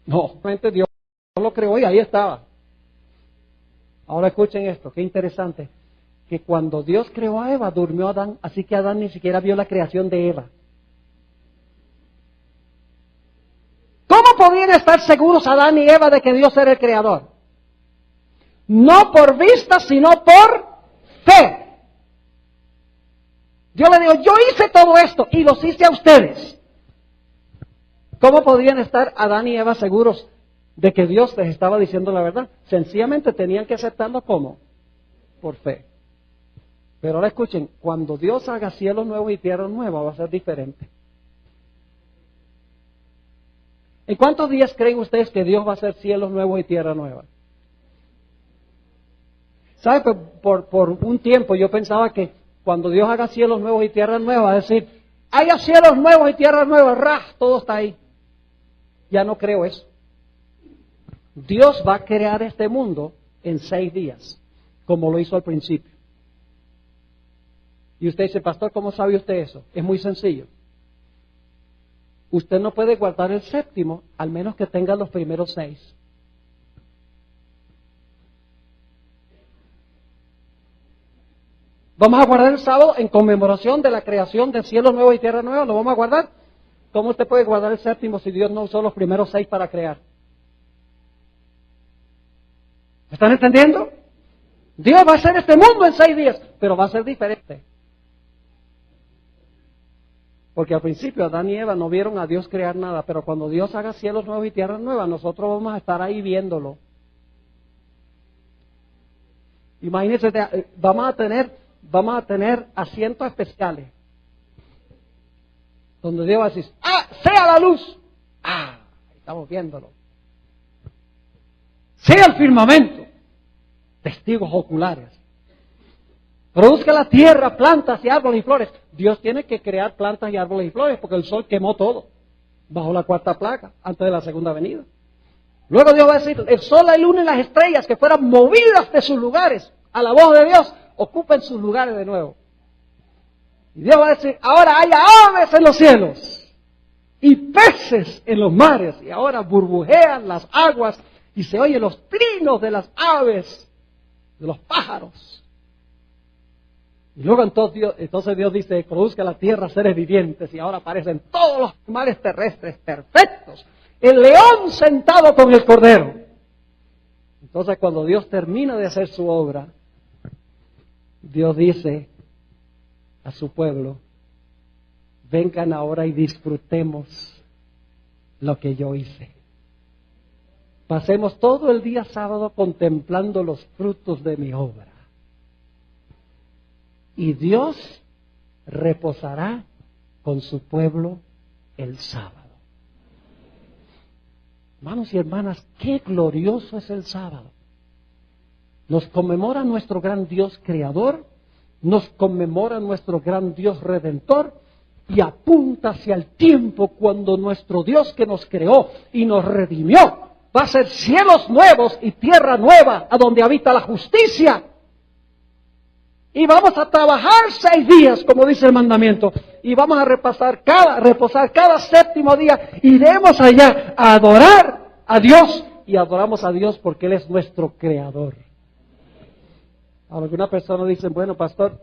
No, realmente Dios lo creó y ahí estaba. Ahora escuchen esto, qué interesante. Que cuando Dios creó a Eva, durmió Adán, así que Adán ni siquiera vio la creación de Eva. ¿Cómo podían estar seguros Adán y Eva de que Dios era el creador? No por vista, sino por fe. Yo le digo, yo hice todo esto y los hice a ustedes. ¿Cómo podrían estar Adán y Eva seguros de que Dios les estaba diciendo la verdad? Sencillamente tenían que aceptarlo como por fe. Pero ahora escuchen, cuando Dios haga cielos nuevos y tierra nueva va a ser diferente. ¿En cuántos días creen ustedes que Dios va a hacer cielos nuevos y tierra nueva? ¿Sabe? Por un tiempo yo pensaba que cuando Dios haga cielos nuevos y tierra nueva, va a decir, haya cielos nuevos y tierra nueva, todo está ahí. Ya no creo eso. Dios va a crear este mundo en 6 días, como lo hizo al principio. Y usted dice, pastor, ¿cómo sabe usted eso? Es muy sencillo. Usted no puede guardar el séptimo, al menos que tenga los primeros 6. Vamos a guardar el sábado en conmemoración de la creación de cielos nuevos y tierra nueva. ¿Lo vamos a guardar? ¿Cómo usted puede guardar el séptimo si Dios no usó los primeros 6 para crear? ¿Me están entendiendo? Dios va a hacer este mundo en 6 días, pero va a ser diferente. Porque al principio Adán y Eva no vieron a Dios crear nada, pero cuando Dios haga cielos nuevos y tierras nuevas, nosotros vamos a estar ahí viéndolo. Imagínense, vamos a tener asientos especiales, donde Dios va a decir, sea la luz. Estamos viéndolo. Sea el firmamento. Testigos oculares. Produzca la tierra, plantas y árboles y flores. Dios tiene que crear plantas y árboles y flores porque el sol quemó todo bajo la 4ª plaga antes de la segunda venida. Luego Dios va a decir, el sol, la luna y las estrellas que fueran movidas de sus lugares a la voz de Dios, ocupen sus lugares de nuevo. Y Dios va a decir, ahora haya aves en los cielos y peces en los mares. Y ahora burbujean las aguas y se oyen los trinos de las aves, de los pájaros. Y luego entonces Dios dice, produzca la tierra seres vivientes, y ahora aparecen todos los animales terrestres perfectos. El león sentado con el cordero. Entonces cuando Dios termina de hacer su obra, Dios dice a su pueblo, vengan ahora y disfrutemos lo que yo hice. Pasemos todo el día sábado contemplando los frutos de mi obra. Y Dios reposará con su pueblo el sábado. Hermanos y hermanas, qué glorioso es el sábado. Nos conmemora nuestro gran Dios creador, nos conmemora nuestro gran Dios redentor y apunta hacia el tiempo cuando nuestro Dios que nos creó y nos redimió va a ser cielos nuevos y tierra nueva a donde habita la justicia. Y vamos a trabajar 6 días, como dice el mandamiento, y vamos a reposar cada séptimo día. Iremos allá a adorar a Dios, y adoramos a Dios porque Él es nuestro creador. Alguna persona dice, bueno, pastor,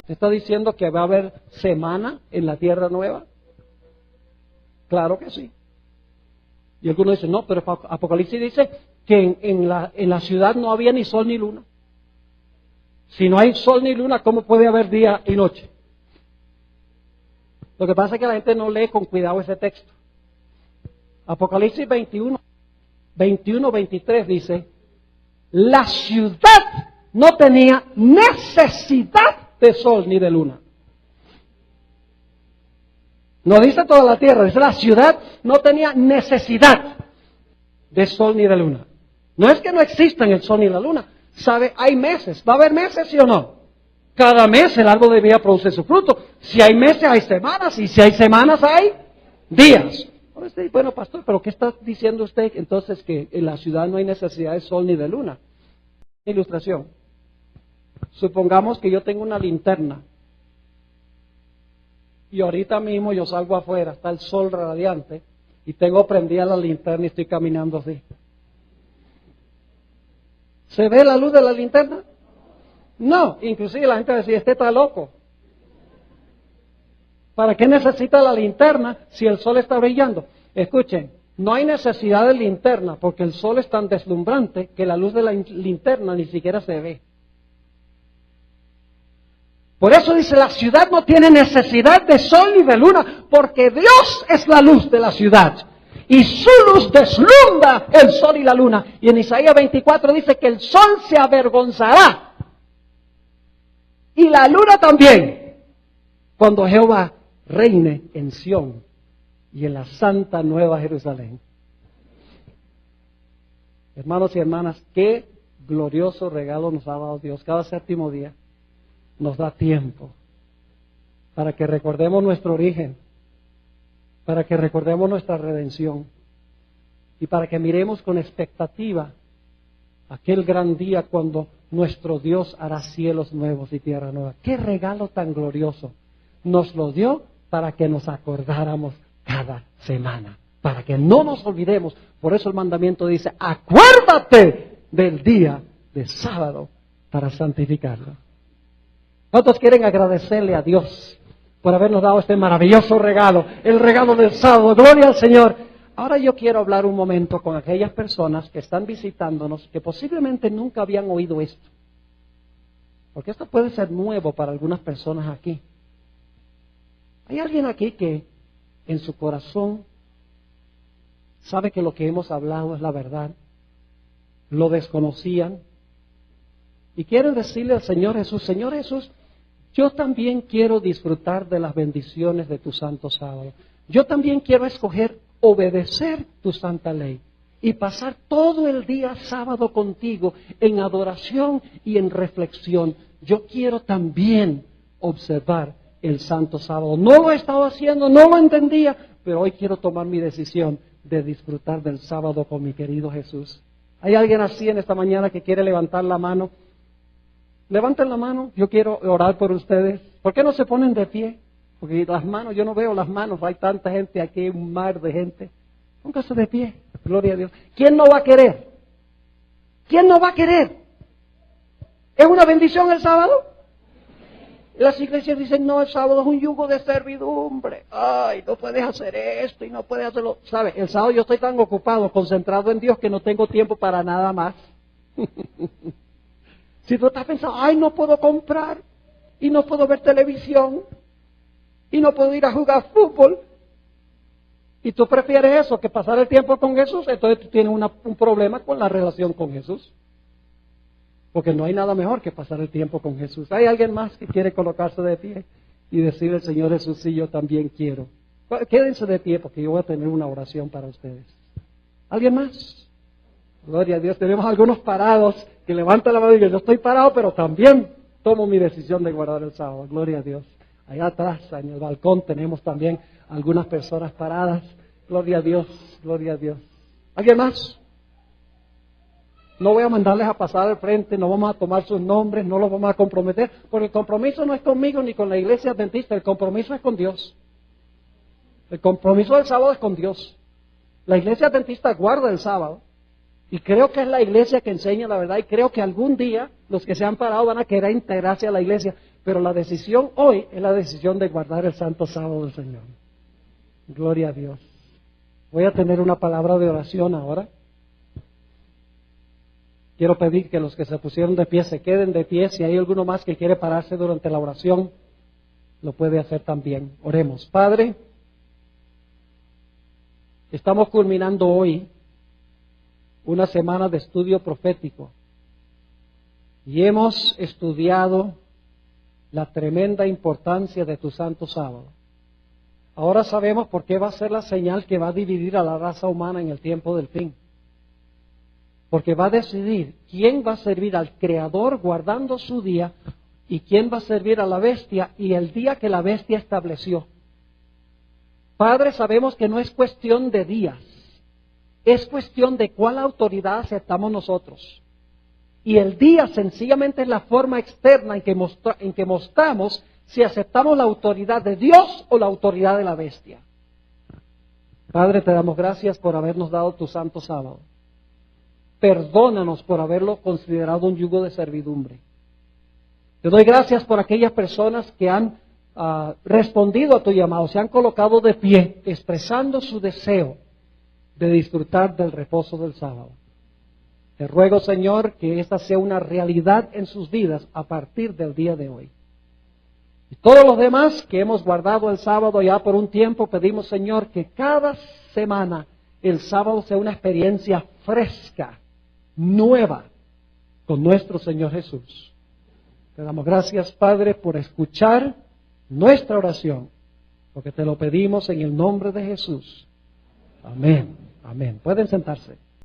¿está diciendo que va a haber semana en la tierra nueva? Claro que sí. Y algunos dicen, no, pero Apocalipsis dice que en la ciudad no había ni sol ni luna. Si no hay sol ni luna, ¿cómo puede haber día y noche? Lo que pasa es que la gente no lee con cuidado ese texto. Apocalipsis 21:23 dice, la ciudad no tenía necesidad de sol ni de luna. No dice toda la tierra, dice la ciudad no tenía necesidad de sol ni de luna. No es que no existan el sol ni la luna. ¿Sabe? Hay meses. ¿Va a haber meses, sí o no? Cada mes el árbol de vida produce su fruto. Si hay meses, hay semanas. Y si hay semanas, hay días. Ahora usted dice, bueno, pastor, ¿pero qué está diciendo usted entonces que en la ciudad no hay necesidad de sol ni de luna? Ilustración. Supongamos que yo tengo una linterna. Y ahorita mismo yo salgo afuera, está el sol radiante, y tengo prendida la linterna y estoy caminando así. ¿Se ve la luz de la linterna? No, inclusive la gente decía, este está loco. ¿Para qué necesita la linterna si el sol está brillando? Escuchen, no hay necesidad de linterna porque el sol es tan deslumbrante que la luz de la linterna ni siquiera se ve. Por eso dice, la ciudad no tiene necesidad de sol ni de luna, porque Dios es la luz de la ciudad. Y su luz deslumbra el sol y la luna. Y en Isaías 24 dice que el sol se avergonzará. Y la luna también, cuando Jehová reine en Sión y en la santa Nueva Jerusalén. Hermanos y hermanas, qué glorioso regalo nos ha dado Dios. Cada séptimo día nos da tiempo para que recordemos nuestro origen, para que recordemos nuestra redención y para que miremos con expectativa aquel gran día cuando nuestro Dios hará cielos nuevos y tierra nueva. ¡Qué regalo tan glorioso! Nos lo dio para que nos acordáramos cada semana, para que no nos olvidemos. Por eso el mandamiento dice, acuérdate del día de sábado para santificarlo. ¿Cuántos quieren agradecerle a Dios por habernos dado este maravilloso regalo, el regalo del sábado? Gloria al Señor. Ahora yo quiero hablar un momento con aquellas personas que están visitándonos, que posiblemente nunca habían oído esto. Porque esto puede ser nuevo para algunas personas aquí. ¿Hay alguien aquí que en su corazón sabe que lo que hemos hablado es la verdad? ¿Lo desconocían? Y quieren decirle al Señor Jesús, yo también quiero disfrutar de las bendiciones de tu santo sábado. Yo también quiero escoger obedecer tu santa ley y pasar todo el día sábado contigo en adoración y en reflexión. Yo quiero también observar el santo sábado. No lo he estado haciendo, no lo entendía, pero hoy quiero tomar mi decisión de disfrutar del sábado con mi querido Jesús. ¿Hay alguien así en esta mañana que quiere levantar la mano? Levanten la mano, yo quiero orar por ustedes. ¿Por qué no se ponen de pie? Porque las manos, yo no veo las manos, hay tanta gente aquí, un mar de gente. Póngase de pie, gloria a Dios. ¿Quién no va a querer? ¿Quién no va a querer? ¿Es una bendición el sábado? Las iglesias dicen, no, el sábado es un yugo de servidumbre. Ay, no puedes hacer esto y no puedes hacerlo. ¿Sabe? El sábado yo estoy tan ocupado, concentrado en Dios, que no tengo tiempo para nada más. Si tú estás pensando, ay, no puedo comprar, y no puedo ver televisión, y no puedo ir a jugar fútbol, y tú prefieres eso que pasar el tiempo con Jesús, entonces tú tienes un problema con la relación con Jesús. Porque no hay nada mejor que pasar el tiempo con Jesús. ¿Hay alguien más que quiere colocarse de pie y decirle al Señor Jesús, sí, yo también quiero? Quédense de pie porque yo voy a tener una oración para ustedes. ¿Alguien más? Gloria a Dios. Tenemos algunos parados que levantan la mano y dicen, yo estoy parado, pero también tomo mi decisión de guardar el sábado. Gloria a Dios. Allá atrás, en el balcón, tenemos también algunas personas paradas. Gloria a Dios, gloria a Dios. ¿Alguien más? No voy a mandarles a pasar al frente, no vamos a tomar sus nombres, no los vamos a comprometer, porque el compromiso no es conmigo ni con la iglesia adventista, el compromiso es con Dios. El compromiso del sábado es con Dios. La iglesia adventista guarda el sábado, y creo que es la iglesia que enseña la verdad, y creo que algún día los que se han parado van a querer integrarse a la iglesia, pero la decisión hoy es la decisión de guardar el santo sábado del Señor. Gloria a Dios. Voy a tener una palabra de oración ahora. Quiero pedir que los que se pusieron de pie se queden de pie. Si hay alguno más que quiere pararse durante la oración, lo puede hacer también. Oremos. Padre, estamos culminando hoy una semana de estudio profético y hemos estudiado la tremenda importancia de tu santo sábado. Ahora sabemos por qué va a ser la señal que va a dividir a la raza humana en el tiempo del fin. Porque va a decidir quién va a servir al Creador guardando su día y quién va a servir a la bestia y el día que la bestia estableció. Padre, sabemos que no es cuestión de días, es cuestión de cuál autoridad aceptamos nosotros. Y el día sencillamente es la forma externa en que mostramos si aceptamos la autoridad de Dios o la autoridad de la bestia. Padre, te damos gracias por habernos dado tu santo sábado. Perdónanos por haberlo considerado un yugo de servidumbre. Te doy gracias por aquellas personas que han respondido a tu llamado, se han colocado de pie, expresando su deseo de disfrutar del reposo del sábado. Te ruego, Señor, que esta sea una realidad en sus vidas a partir del día de hoy. Y todos los demás que hemos guardado el sábado ya por un tiempo, pedimos, Señor, que cada semana el sábado sea una experiencia fresca, nueva, con nuestro Señor Jesús. Te damos gracias, Padre, por escuchar nuestra oración, porque te lo pedimos en el nombre de Jesús. Amén. Amén. Pueden sentarse.